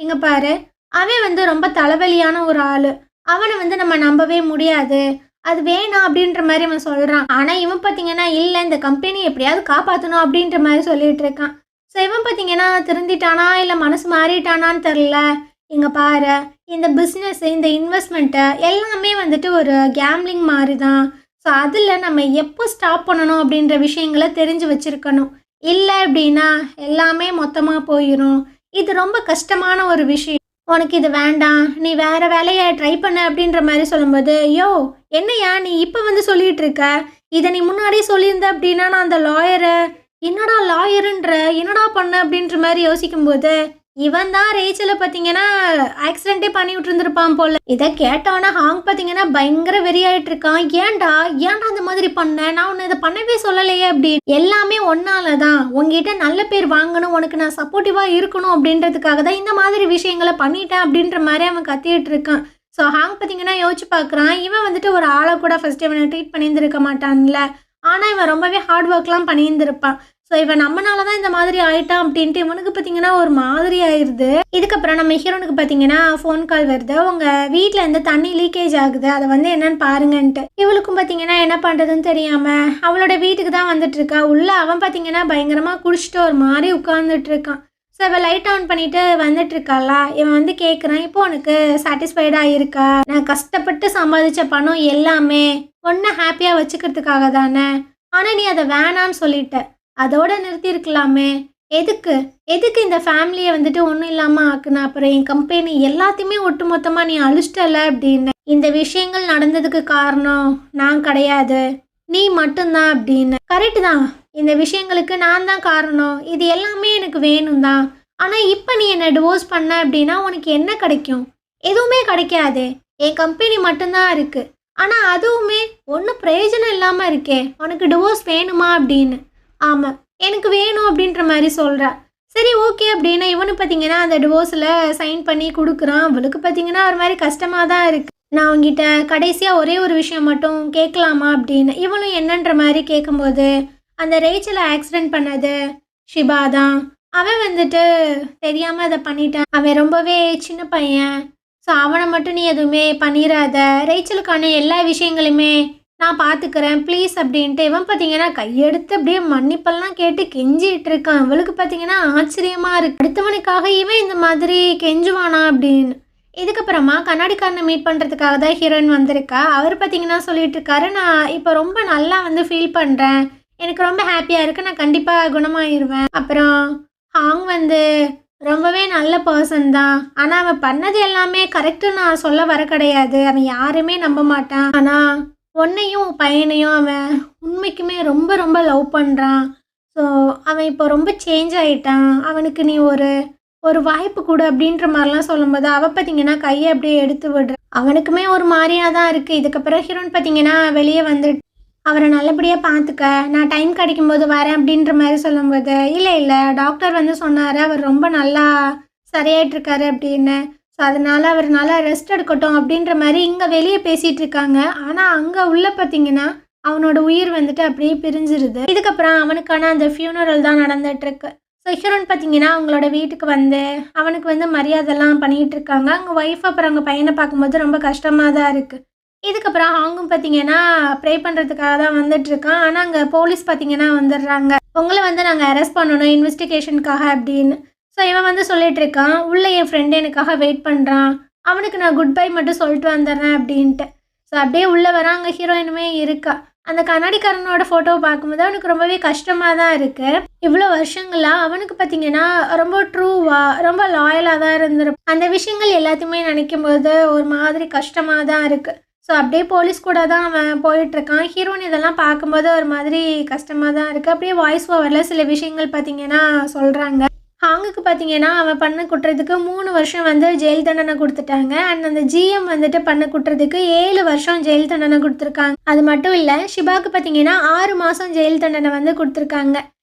இங்கே பாரு அவன் வந்து ரொம்ப தலைவலியான ஒரு ஆள், அவனை வந்து நம்ம நம்பவே முடியாது, அது வேணாம் அப்படின்ற மாதிரி அவன் சொல்கிறான். ஆனால் இவன் பார்த்தீங்கன்னா இல்லை, இந்த கம்பெனி எப்படியாவது காப்பாற்றணும் அப்படின்ற மாதிரி சொல்லிட்டு இருக்கான். ஸோ இவன் பார்த்தீங்கன்னா திருந்திட்டானா இல்லை மனசு மாறிட்டானான்னு தெரில. இங்கே பாரு, இந்த பிஸ்னஸ் இந்த இன்வெஸ்ட்மெண்ட்டு எல்லாமே வந்துட்டு ஒரு கேம்லிங் மாதிரி தான். ஸோ அதில் நம்ம எப்போ ஸ்டாப் பண்ணணும் அப்படின்ற விஷயங்களை தெரிஞ்சு வச்சுருக்கணும். இல்லை அப்படின்னா எல்லாமே மொத்தமாக போயிடும். இது ரொம்ப கஷ்டமான ஒரு விஷயம். உனக்கு இது வேண்டாம், நீ வேறு வேலையை ட்ரை பண்ண அப்படின்ற மாதிரி சொல்லும்போது, யோ என்னையா நீ இப்போ வந்து சொல்லிகிட்டு இருக்க, இதை நீ முன்னாடியே சொல்லியிருந்த அப்படின்னா நான் அந்த லாயரை என்னடா லாயருன்ற என்னடா பண்ண அப்படின்ற மாதிரி யோசிக்கும்போது, இவன் தான் ரேச்சலை பார்த்தீங்கன்னா ஆக்சிடென்ட்டே பண்ணி விட்டுருந்துருப்பான் போல. இதை கேட்டவனா ஹாங் பார்த்தீங்கன்னா பயங்கர வெறியாயிட்டு இருக்கான். ஏன்டா அந்த மாதிரி பண்ண, நான் உன்னை இதை பண்ணவே சொல்லலையே அப்படி. எல்லாமே ஒன்னால தான், உங்ககிட்ட நல்ல பேர் வாங்கணும், உனக்கு நான் சப்போர்ட்டிவாக இருக்கணும் அப்படின்றதுக்காக தான் இந்த மாதிரி விஷயங்களை பண்ணிட்டேன் அப்படின்ற மாதிரி அவன் கத்திட்டு இருக்கான். ஸோ ஹாங் பார்த்தீங்கன்னா யோசிச்சு பார்க்குறான், இவன் வந்துட்டு ஒரு ஆளை கூட ஃபர்ஸ்ட் இவனை ட்ரீட் பண்ணியிருந்திருக்க மாட்டான்ல, ஆனால் இவன் ரொம்பவே ஹார்ட் ஒர்க்லாம் பண்ணியிருந்திருப்பான். ஸோ இவன் நம்மனால தான் இந்த மாதிரி ஆயிட்டான் அப்படின்ட்டு இவனுக்கு பார்த்தீங்கன்னா ஒரு மாதிரி ஆயிடுது. இதுக்கப்புறம் நம்ம ஹீரோனுக்கு பார்த்தீங்கன்னா ஃபோன் கால் வருது, உங்கள் வீட்டில் இருந்து தண்ணி லீக்கேஜ் ஆகுது, அதை வந்து என்னன்னு பாருங்கன்ட்டு. இவளுக்கும் பார்த்தீங்கன்னா என்ன பண்ணுறதுன்னு தெரியாமல் அவளோட வீட்டுக்கு தான் வந்துட்டு இருக்கா. உள்ள அவன் பார்த்தீங்கன்னா பயங்கரமாக குடிச்சிட்டு ஒரு மாதிரி உட்காந்துட்டு இருக்கான். ஸோ இவன் லைட் ஆன் பண்ணிட்டு வந்துட்டு இருக்காளா, இவன் வந்து கேட்குறான், இப்போ உனக்கு சாட்டிஸ்ஃபைடாக இருக்கா, நான் கஷ்டப்பட்டு சம்பாதிச்ச பணம் எல்லாமே ஒன்றை ஹாப்பியாக வச்சுக்கிறதுக்காக தானே, ஆனால் நீ அதை வேணான்னு சொல்லிட்ட, அதோட நிறுத்தியிருக்கலாமே, எதுக்கு இந்த ஃபேமிலியை வந்துட்டு ஒன்றும் இல்லாமல் ஆக்குன, அப்புறம் என் கம்பெனி எல்லாத்தையுமே ஒட்டு மொத்தமாக நீ அழிச்சிட்டல அப்படின்னு. இந்த விஷயங்கள் நடந்ததுக்கு காரணம் நான் கிடையாது, நீ மட்டும்தான் அப்படின்னு. கரெக்டு தான், இந்த விஷயங்களுக்கு நான் தான் காரணம், இது எல்லாமே எனக்கு வேணும் தான். ஆனால் இப்போ நீ என்னை டிவோர்ஸ் பண்ண அப்படின்னா உனக்கு என்ன கிடைக்கும், எதுவுமே கிடைக்காதே, என் கம்பெனி மட்டும்தான் இருக்கு. ஆனா அதுவுமே ஒன்றும் பிரயோஜனம் இல்லாம இருக்கே. உனக்கு டிவோர்ஸ் வேணுமா அப்படின்னு. ஆமா, எனக்கு வேணும் அப்படின்ற மாதிரி சொல்றா. சரி ஓகே அப்படின்னு இவனு பார்த்தீங்கன்னா அந்த டிவோர்ஸில் சைன் பண்ணி கொடுக்குறான். அவளுக்கு பார்த்தீங்கன்னா ஒரு மாதிரி கஷ்டமாக தான் இருக்கு. நான் உங்ககிட்ட கடைசியாக ஒரே ஒரு விஷயம் மட்டும் கேட்கலாமா அப்படின்னு. இவனும் என்னன்ற மாதிரி கேட்கும்போது, அந்த ரேச்சலை ஆக்சிடென்ட் பண்ணது ஷிபா தான். அவன் வந்துட்டு தெரியாமல் அதை பண்ணிட்டான். அவன் ரொம்பவே சின்ன பையன். ஸோ அவனை மட்டும் நீ எதுவுமே பண்ணிடாத. ரேச்சலுக்கான எல்லா விஷயங்களுமே நான் பார்த்துக்கிறேன் ப்ளீஸ் அப்படின்ட்டு இவன் பார்த்தீங்கன்னா கையெடுத்து அப்படியே மன்னிப்பெல்லாம் கேட்டு கெஞ்சிட்டு இருக்கான். அவளுக்கு பார்த்தீங்கன்னா ஆச்சரியமாக இருக்கு. அடுத்தவனுக்காக இவன் இந்த மாதிரி கெஞ்சுவானா அப்படின்னு. இதுக்கப்புறமா கண்ணாடிக்காரனை மீட் பண்ணுறதுக்காக தான் ஹீரோயின் வந்திருக்கா. அவர் பார்த்தீங்கன்னா சொல்லிட்டு இருக்காரு, நான் இப்போ ரொம்ப நல்லா வந்து ஃபீல் பண்ணுறேன், எனக்கு ரொம்ப ஹாப்பியாக இருக்குது, நான் கண்டிப்பாக குணமாயிருவேன். அப்புறம் ஹாங் வந்து ரொம்பவே நல்ல பர்சன் தான். ஆனால் அவன் பண்ணது எல்லாமே கரெக்டு நான் சொல்ல வர கிடையாது. அவன் யாருமே நம்ப மாட்டான். ஆனால் உன்னையும் பையனையும் அவன் உண்மைக்குமே ரொம்ப ரொம்ப லவ் பண்ணுறான். ஸோ அவன் இப்போ ரொம்ப சேஞ்ச் ஆகிட்டான். அவனுக்கு நீ ஒரு ஒரு வாய்ப்பு கொடு அப்படின்ற மாதிரிலாம் சொல்லும்போது அவள் பார்த்தீங்கன்னா கையை அப்படியே எடுத்து விடுற. அவனுக்குமே ஒரு மாதிரியாக தான் இருக்குது. இதுக்கப்புறம் ஹீரோயின் பார்த்தீங்கன்னா வெளியே வந்துட்டு அவரை நல்லபடியாக பார்த்துக்க, நான் டைம் கிடைக்கும்போது வரேன் அப்படின்ற மாதிரி சொல்லும்போது, இல்லை இல்லை டாக்டர் வந்து சொன்னார் அவர் ரொம்ப நல்லா சரியாயிட்ருக்காரு அப்படின்னு. ஸோ அதனால் அவர் நல்லா ரெஸ்ட் எடுக்கட்டும் அப்படின்ற மாதிரி இங்கே வெளியே பேசிகிட்டு இருக்காங்க. ஆனால் அங்கே உள்ள பார்த்தீங்கன்னா அவனோட உயிர் வந்துட்டு அப்படியே பிரிஞ்சிருது. இதுக்கப்புறம் அவனுக்கான அந்த ஃபியூனரல் தான் நடந்துகிட்ருக்கு. ஸோ ஹீரோன் பார்த்தீங்கன்னா அவங்களோட வீட்டுக்கு வந்து அவனுக்கு வந்து மரியாதைலாம் பண்ணிகிட்டு இருக்காங்க. அவங்க ஒய்ஃப் அப்புறம் அவங்க பையனை பார்க்கும்போது ரொம்ப கஷ்டமாக தான் இருக்குது. இதுக்கப்புறம் அவங்களும் பார்த்தீங்கன்னா ப்ரே பண்ணுறதுக்காக தான் வந்துட்டுருக்கான். ஆனால் அங்கே போலீஸ் பார்த்தீங்கன்னா வந்துடுறாங்க. உங்களை வந்து நாங்கள் அரெஸ்ட் பண்ணணும் இன்வெஸ்டிகேஷனுக்காக அப்படின்னு. ஸோ இவன் வந்து சொல்லிட்டு இருக்கான், உள்ளே என் ஃப்ரெண்டு எனக்காக வெயிட் பண்ணுறான், அவனுக்கு நான் குட் பை மட்டும் சொல்லிட்டு வந்துடுறேன் அப்படின்ட்டு. ஸோ அப்படியே உள்ளே வரான். அங்கே ஹீரோயினுமே இருக்கா. அந்த கண்ணாடிக்காரனோட ஃபோட்டோவை பார்க்கும்போது அவனுக்கு ரொம்பவே கஷ்டமாக தான் இருக்குது. இவ்வளோ வருஷங்களாக அவனுக்கு பார்த்தீங்கன்னா ரொம்ப ட்ரூவாக ரொம்ப லாயலாக தான் இருந்திருக்கும். அந்த விஷயங்கள் எல்லாத்தையுமே நினைக்கும் போது ஒரு மாதிரி கஷ்டமாக தான் இருக்குது. ஸோ அப்படியே போலீஸ் கூட தான் அவன் போயிட்டுருக்கான். ஹீரோயின் இதெல்லாம் பார்க்கும்போது ஒரு மாதிரி கஷ்டமாக தான் இருக்குது. அப்படியே வாய்ஸ் ஓவரில் சில விஷயங்கள் பார்த்தீங்கன்னா சொல்கிறாங்க. ஹாங்குக்கு பார்த்தீங்கன்னா அவன் பண்ண குற்றத்துக்கு 3 வருஷம் வந்து ஜெயில் தண்டனை கொடுத்துட்டாங்க. அண்ட் அந்த ஜிஎம் வந்துட்டு பண்ண குற்றத்துக்கு 7 வருஷம் ஜெயில் தண்டனை கொடுத்துருக்காங்க. அது மட்டும் இல்லை, ஷிபாக்கு பார்த்தீங்கன்னா 6 மாதம் ஜெயில் தண்டனை வந்து கொடுத்துருக்காங்க.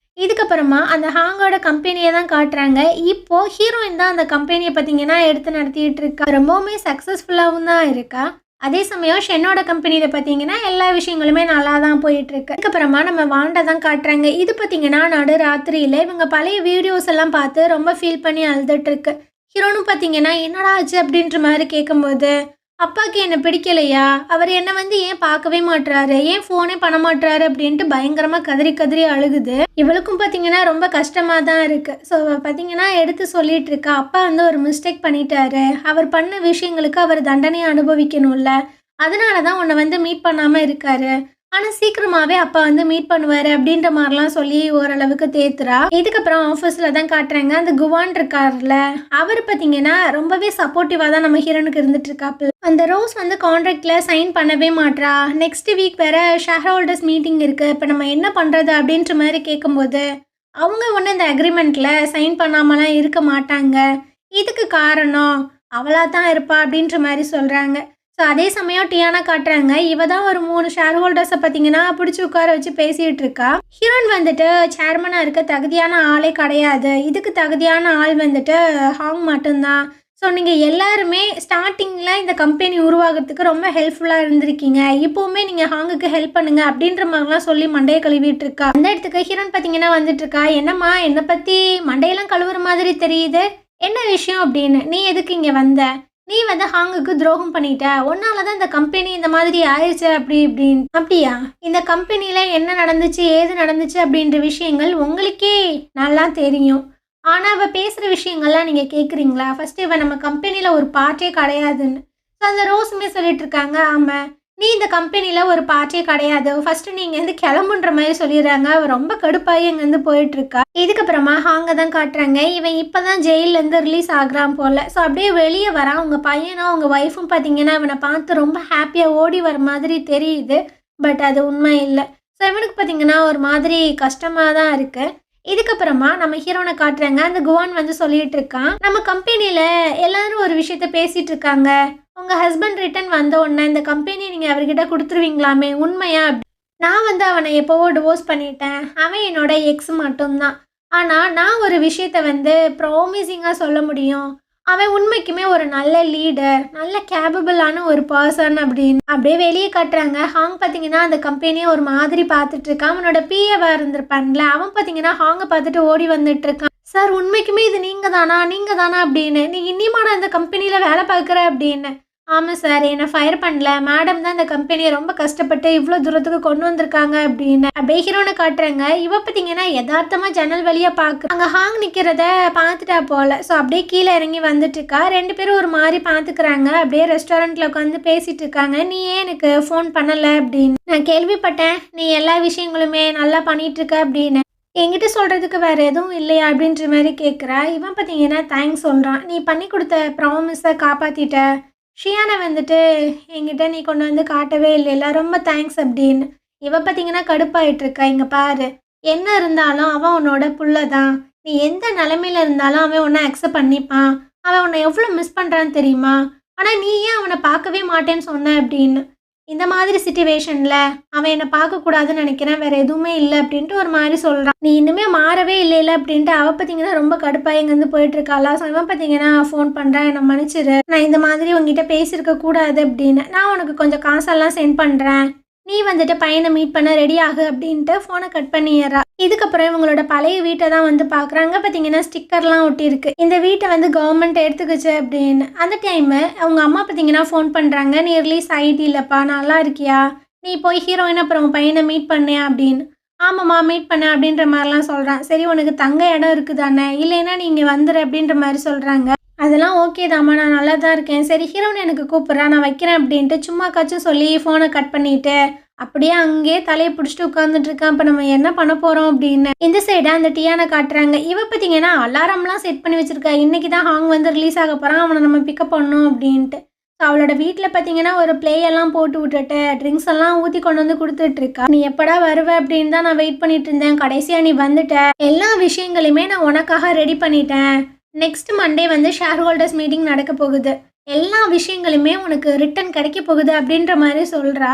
இதுக்கப்புறமா அந்த ஹாங்கோட கம்பெனியை தான் காட்டுறாங்க. இப்போது ஹீரோயின் தான் அந்த கம்பெனியை பார்த்தீங்கன்னா எடுத்து நடத்திட்டு இருக்கா. ரொம்பவுமே சக்ஸஸ்ஃபுல்லாகவும் தான் இருக்கா. அதே சமயம் ஷென்னோட கம்பெனியில் பார்த்தீங்கன்னா எல்லா விஷயங்களுமே நல்லா தான் போயிட்டுருக்கு. அதுக்கப்புறமா நம்ம வாண்டா தான் காட்டுறாங்க. இது பார்த்தீங்கன்னா நடு ராத்திரியில் இவங்க பழைய வீடியோஸ் எல்லாம் பார்த்து ரொம்ப ஃபீல் பண்ணி அழுதுட்டுருக்கு. ஹீரோனும் பார்த்தீங்கன்னா என்னடா ஆச்சு அப்படின்ற மாதிரி கேட்கும்போது, அப்பாவுக்கு என்னை பிடிக்கலையா, அவர் என்னை வந்து ஏன் பார்க்கவே மாட்டுறாரு, ஏன் ஃபோனே பண்ண மாட்டுறாரு அப்படின்ட்டு பயங்கரமாக கதறி கதறி அழுகுது. இவளுக்கும் பார்த்தீங்கன்னா ரொம்ப கஷ்டமாக தான் இருக்குது. ஸோ பார்த்தீங்கன்னா எடுத்து சொல்லிட்டு இருக்கா, அப்பா வந்து ஒரு மிஸ்டேக் பண்ணிட்டாரு, அவர் பண்ண விஷயங்களுக்கு அவர் தண்டனையை அனுபவிக்கணும்ல, அதனால தான் உன்னை வந்து மீட் பண்ணாமல் இருக்காரு, ஆனால் சீக்கிரமாகவே அப்பா வந்து மீட் பண்ணுவார் அப்படின்ற மாதிரிலாம் சொல்லி ஓரளவுக்கு தேத்துறா. இதுக்கப்புறம் ஆஃபீஸில் தான் காட்டுறாங்க. அந்த குவான் இருக்கார்ல, அவர் பார்த்தீங்கன்னா ரொம்பவே சப்போர்ட்டிவாக தான் நம்ம ஹீரோனுக்கு இருந்துட்டு இருக்காப்பு. அந்த ரோஸ் வந்து கான்ட்ராக்டில் சைன் பண்ணவே மாட்றா. நெக்ஸ்ட் வீக் வேறு ஷேர் ஹோல்டர்ஸ் மீட்டிங் இருக்குது, இப்போ நம்ம என்ன பண்ணுறது அப்படின்ற மாதிரி கேட்கும்போது அவங்க ஒன்று இந்த அக்ரிமெண்ட்டில் சைன் பண்ணாமலாம் இருக்க மாட்டாங்க, இதுக்கு காரணம் அவளாக தான் இருப்பா அப்படின்ற மாதிரி சொல்கிறாங்க. ஸோ அதே சமயம் டியானா காட்டுறாங்க. இவ தான் ஒரு 3 ஷேர் ஹோல்டர்ஸை பார்த்தீங்கன்னா பிடிச்சி உட்கார வச்சு பேசிகிட்டு இருக்கா. ஹீரோயின் வந்துட்டு சேர்மனாக இருக்க தகுதியான ஆளே கிடையாது, இதுக்கு தகுதியான ஆள் வந்துட்டு ஹாங் மட்டும்தான். ஸோ நீங்கள் எல்லாருமே ஸ்டார்டிங்கில் இந்த கம்பெனி உருவாகிறதுக்கு ரொம்ப ஹெல்ப்ஃபுல்லாக இருந்திருக்கீங்க, இப்போவுமே நீங்கள் ஹாங்குக்கு ஹெல்ப் பண்ணுங்க அப்படின்ற மாதிரிலாம் சொல்லி மண்டையை கழுவிட்டு இருக்கா. அந்த இடத்துக்கு ஹீரோயின் பார்த்தீங்கன்னா வந்துட்டு இருக்கா. என்னம்மா என்னை பற்றி மண்டையெல்லாம் கழுவுற மாதிரி தெரியுது, என்ன விஷயம் அப்படின்னு. நீ எதுக்கு இங்கே வந்த, நீ வந்து ஹாங்குக்கு துரோகம் பண்ணிட்ட, உன்னால தான் இந்த கம்பெனி இந்த மாதிரி ஆயிடுச்சு அப்படி இப்படின்னு. அப்படியா, இந்த கம்பெனியில் என்ன நடந்துச்சு ஏது நடந்துச்சு அப்படின்ற விஷயங்கள் உங்களுக்கே நல்லா தெரியும், ஆனால் அவள் பேசுகிற விஷயங்கள்லாம் நீங்கள் கேட்குறீங்களா? ஃபஸ்ட்டு இவன் நம்ம கம்பெனியில் ஒரு பார்ட்டே கிடையாதுன்னு. ஸோ அந்த ரோஸுமே சொல்லிட்டு இருக்காங்க, ஆமாம் நீ இந்த கம்பெனியில் ஒரு பார்ட்டே கிடையாது, ஃபஸ்ட்டு நீங்கள் வந்து கிளம்புன்ற மாதிரி சொல்லிடுறாங்க. அவள் ரொம்ப கடுப்பாகி இங்கேருந்து போயிட்டுருக்கா. இதுக்கப்புறமா ஹாங்க தான் காட்டுறாங்க. இவன் இப்போ தான் ஜெயிலேருந்து ரிலீஸ் ஆகுறான் போல். ஸோ அப்படியே வெளியே வரான். அவங்க பையனும் அவங்க ஒய்ஃபும் பார்த்தீங்கன்னா இவனை பார்த்து ரொம்ப ஹாப்பியாக ஓடி வர மாதிரி தெரியுது. பட் அது உண்மை இல்லை. ஸோ இவனுக்கு பார்த்தீங்கன்னா ஒரு மாதிரி கஷ்டமாக தான் இருக்குது. இதுக்கப்புறமா நம்ம ஹீரோனை காட்டுறாங்க. அந்த குவான் வந்து சொல்லிட்டு இருக்கான், நம்ம கம்பெனியில எல்லாரும் ஒரு விஷயத்த பேசிட்டு இருக்காங்க. உங்க ஹஸ்பண்ட் ரிட்டர்ன் வந்த உடனே இந்த கம்பெனி நீங்க அவர்கிட்ட கொடுத்துருவீங்களாமே, உண்மையா? நான் வந்து அவனை எப்போவோ டிவோர்ஸ் பண்ணிட்டேன். அவன் என்னோட எக்ஸ் மட்டும்தான். ஆனா நான் ஒரு விஷயத்த வந்து ப்ராமிசிங்கா சொல்ல முடியும். அவன் உண்மைக்குமே ஒரு நல்ல லீடர், நல்ல கேப்பபிளான ஒரு பர்சன் அப்படின்னு அப்படியே வெளியே காட்டுறாங்க. ஹாங் பார்த்தீங்கன்னா அந்த கம்பெனியை ஒரு மாதிரி பார்த்துட்டு இருக்கான். அவனோட பிஏவா இருந்திருப்பான்ல, அவன் பார்த்தீங்கன்னா ஹாங்கை பார்த்துட்டு ஓடி வந்துட்டு இருக்கான். சார், உண்மைக்குமே இது நீங்க தானா அப்படின்னு. நீ இன்னியுமா நான் இந்த கம்பெனியில வேலை பார்க்குற அப்படின்னு. ஆமாம் சார், என்னை ஃபயர் பண்ணல, மேடம் தான் இந்த கம்பெனியை ரொம்ப கஷ்டப்பட்டு இவ்வளோ தூரத்துக்கு கொண்டு வந்திருக்காங்க அப்படின்னு அப்படியே ஹீரோனை காட்டுறாங்க. இவ பார்த்தீங்கன்னா யதார்த்தமாக ஜன்னல் வழியாக பார்க்க அங்கே ஹாங் நிற்கிறத பார்த்துட்டா போல. ஸோ அப்படியே கீழே இறங்கி வந்துட்டு இருக்கா. 2 பேரும் ஒரு மாதிரி பார்த்துக்கிறாங்க. அப்படியே ரெஸ்டாரண்ட்டில் உட்காந்து பேசிட்டு இருக்காங்க. நீ ஏன் எனக்கு ஃபோன் பண்ணலை அப்படின்னு. நான் கேள்விப்பட்டேன் நீ எல்லா விஷயங்களுமே நல்லா பண்ணிட்டு இருக்க அப்படின்னு. என்கிட்ட சொல்கிறதுக்கு வேறு எதுவும் இல்லையா அப்படின்ற மாதிரி கேட்குறா. இவன் பார்த்தீங்கன்னா தேங்க்ஸ் சொல்கிறான். நீ பண்ணி கொடுத்த ப்ராமிஸை காப்பாற்றிட்ட. ஷியானை வந்துட்டு என்கிட்ட நீ கொண்டு வந்து காட்டவே இல்லைல்ல, ரொம்ப தேங்க்ஸ் அப்படின்னு. இவ பார்த்தீங்கன்னா கடுப்பாயிட்டிருக்கா. இங்கே பாரு, என்ன இருந்தாலும் அவன் உன்னோட புள்ள தான். நீ எந்த நிலைமையில இருந்தாலும் அவன் உன்னை அக்செப்ட் பண்ணிப்பான். அவன் உன்னை எவ்வளோ மிஸ் பண்ணுறான்னு தெரியுமா? ஆனால் நீ ஏன் அவனை பார்க்கவே மாட்டேன்னு சொன்ன அப்படின்னு. இந்த மாதிரி சிச்சுவேஷனில் அவன் என்னை பார்க்கக்கூடாதுன்னு நினைக்கிறேன், வேறு எதுவுமே இல்லை அப்படின்ட்டு ஒரு மாதிரி சொல்கிறான். நீ இன்னுமே மாறவே இல்லை அப்படின்ட்டு அவள் பார்த்தீங்கன்னா ரொம்ப கடுப்பாக இங்கேருந்து போயிட்டுருக்காளா. ஸோ இவன் பார்த்தீங்கன்னா ஃபோன் பண்ணுறேன், என்னை மன்னிச்சிரு, நான் இந்த மாதிரி உங்ககிட்ட பேசியிருக்க கூடாது அப்படின்னு. நான் உனக்கு கொஞ்சம் காசெல்லாம் சென்ட் பண்ணுறேன், நீ வந்துட்டு பையனை மீட் பண்ண ரெடி ஆகு அப்படின்ட்டு ஃபோனை கட் பண்ணிடுறா. இதுக்கப்புறம் இவங்களோட பழைய வீட்டை தான் வந்து பார்க்குறாங்க. பார்த்தீங்கன்னா ஸ்டிக்கர்லாம் ஒட்டியிருக்கு, இந்த வீட்டை வந்து கவர்மெண்ட் எடுத்துக்கிச்சு அப்படின்னு. அந்த டைமு அவங்க அம்மா பார்த்தீங்கன்னா ஃபோன் பண்ணுறாங்க. நீ ரிலீஸ் ஆகிட்டு இல்லைப்பா, நல்லா இருக்கியா, நீ போய் ஹீரோயின் அப்புறம் பையனை மீட் பண்ணியா அப்படின்னு. ஆமாம்மா மீட் பண்ண அப்படின்ற மாதிரிலாம் சொல்கிறான். சரி, உனக்கு தங்க இடம் இருக்குதானே, இல்லைன்னா நீங்கள் வந்துடு அப்படின்ற மாதிரி சொல்கிறாங்க. அதெல்லாம் ஓகே தாம்மா, நான் நல்லா தான் இருக்கேன். சரி, ஹீரோன் எனக்கு கூப்பிட்றா, நான் வைக்கிறேன் அப்படின்ட்டு சும்மாக்காச்சும் சொல்லி ஃபோனை கட் பண்ணிவிட்டு அப்படியே அங்கேயே தலையை பிடிச்சிட்டு உட்காந்துட்டு இருக்கான். இப்போ நம்ம என்ன பண்ண போகிறோம் அப்படின்னு இந்த சைடை அந்த டியானை காட்டுறாங்க. இவ பார்த்தீங்கன்னா அலாரம்லாம் செட் பண்ணி வச்சுருக்கா. இன்றைக்கி தான் ஹாங் வந்து ரிலீஸ் ஆக போகிறான், அவனை நம்ம பிக்கப் பண்ணணும் அப்படின்ட்டு. ஸோ அவளோட வீட்டில் பார்த்தீங்கன்னா ஒரு பிளேயெல்லாம் போட்டு விட்டுட்டு ட்ரிங்க்ஸ் எல்லாம் ஊற்றி கொண்டு வந்து கொடுத்துட்ருக்கா. நீ எப்படா வருவ அப்படின்னு தான் நான் வெயிட் பண்ணிட்டு இருந்தேன். கடைசியாக நீ வந்துட்ட. எல்லா விஷயங்களையுமே நான் உனக்காக ரெடி பண்ணிட்டேன். நெக்ஸ்ட் மண்டே வந்து ஷேர் ஹோல்டர்ஸ் மீட்டிங் நடக்க போகுது, எல்லா விஷயங்களுமே உனக்கு ரிட்டன் கிடைக்க போகுது அப்படின்ற மாதிரி சொல்கிறா.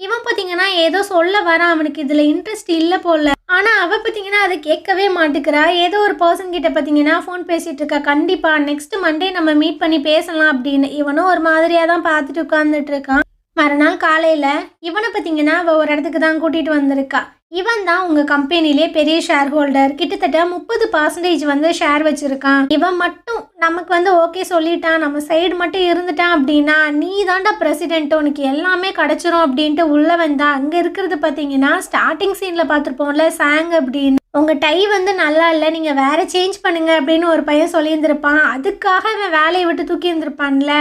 இவன் பார்த்தீங்கன்னா ஏதோ சொல்ல வரான், அவனுக்கு இதில் இன்ட்ரெஸ்ட் இல்லை போல. ஆனால் அவள் பார்த்தீங்கன்னா அதை கேட்கவே மாட்டுக்கிறா. ஏதோ ஒரு பர்சன் கிட்ட பார்த்தீங்கன்னா ஃபோன் பேசிகிட்டு இருக்கா. கண்டிப்பாக நெக்ஸ்ட் மண்டே நம்ம மீட் பண்ணி பேசலாம் அப்படின்னு. இவனும் ஒரு மாதிரியாக தான் பார்த்துட்டு உட்காந்துட்டு இருக்கான். மறுநாள் காலையில் இவனை பார்த்தீங்கன்னா அவள் ஒரு இடத்துக்கு தான் கூட்டிகிட்டு வந்திருக்கா. இவன் தான் உங்கள் கம்பெனிலே பெரிய ஷேர் ஹோல்டர், கிட்டத்தட்ட 30% வந்து ஷேர் வச்சுருக்கான். இவன் மட்டும் நமக்கு வந்து ஓகே சொல்லிட்டான், நம்ம சைடு மட்டும் இருந்துட்டான் அப்படின்னா நீ தாண்டா பிரசிடென்ட், உனக்கு எல்லாமே கிடச்சிரும் அப்படின்ட்டு உள்ள வந்தா. அங்கே இருக்கிறது பார்த்தீங்கன்னா ஸ்டார்டிங் சீனில் பார்த்துருப்போம்ல சாங் அப்படின்னு. உங்கள் டை வந்து நல்லா இல்லை, நீங்கள் வேறு சேஞ்ச் பண்ணுங்க அப்படின்னு ஒரு பையன் சொல்லியிருந்திருப்பான். அதுக்காக இவன் வேலையை விட்டு தூக்கி இருந்திருப்பான்ல,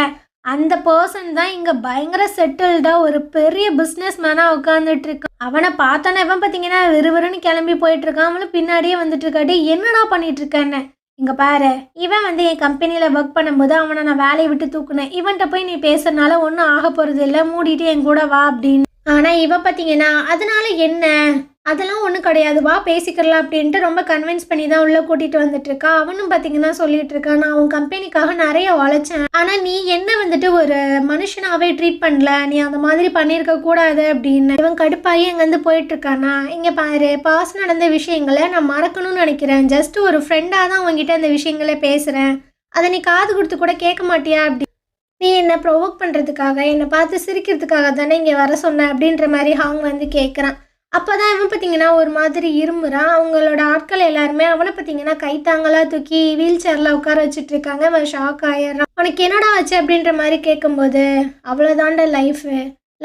அந்த பர்சன் தான் இங்கே பயங்கர செட்டில்டாக ஒரு பெரிய பிஸ்னஸ் மேனாக உட்காந்துட்டு இருக்கான். அவனை பார்த்தோன்னே இவன் பார்த்தீங்கன்னா விறுவிறுன்னு கிளம்பி போயிட்டு இருக்கான். அவனும் பின்னாடியே வந்துட்டு இருக்காட்டி என்னடா பண்ணிட்டு இருக்கேன்னு. இங்கே பாரு, இவன் வந்து என் கம்பெனியில் ஒர்க் பண்ணும்போது அவனை நான் வேலையை விட்டு தூக்குனேன். இவன்கிட்ட போய் நீ பேசுறதுனால ஒன்றும் ஆக போகிறது இல்லை, மூடிட்டு என் கூட வா அப்படின்னு. ஆனால் இவன் பார்த்தீங்கன்னா அதனால என்ன, அதெல்லாம் ஒன்றும் கிடையாது, வா பேசிக்கலாம் அப்படின்ட்டு ரொம்ப கன்வின்ஸ் பண்ணி தான் உள்ளே கூட்டிகிட்டு வந்துட்டு இருக்கா. அவனும் பார்த்தீங்கன்னா சொல்லிட்டு இருக்கான், நான் உன் கம்பெனிக்காக நிறைய உழைச்சேன், ஆனால் நீ என்ன வந்துட்டு ஒரு மனுஷனாகவே ட்ரீட் பண்ணல, நீ அந்த மாதிரி பண்ணியிருக்க கூடாது அப்படின்னு. இவன் கடுப்பாகி அங்கேருந்து போயிட்டு இருக்கானா. இங்கே பாரு, பாஸ் நடந்த விஷயங்களை நான் மறக்கணும்னு நினைக்கிறேன், ஜஸ்ட் ஒரு ஃப்ரெண்டாக தான் உங்ககிட்ட இந்த விஷயங்களே பேசுகிறேன், அதை நீ காது கொடுத்து கூட கேட்க மாட்டியா அப்படி. நீ என்னை ப்ரொவோக் பண்ணுறதுக்காக, என்னை பார்த்து சிரிக்கிறதுக்காக தானே இங்கே வர சொன்ன அப்படின்ற மாதிரி ஹாங் வந்து கேட்குறான். அப்போ தான் இவன் பார்த்தீங்கன்னா ஒரு மாதிரி இருமுறான். அவங்களோட ஆட்கள் எல்லாருமே அவனை பார்த்தீங்கன்னா கைத்தாங்களாக தூக்கி வீல் சேரில் உட்கார வச்சுட்டு இருக்காங்க. அவன் ஷாக் ஆயிடுறான். உனக்கு என்னடா ஆச்சு அப்படின்ற மாதிரி கேட்கும்போது, அவ்வளோதாண்ட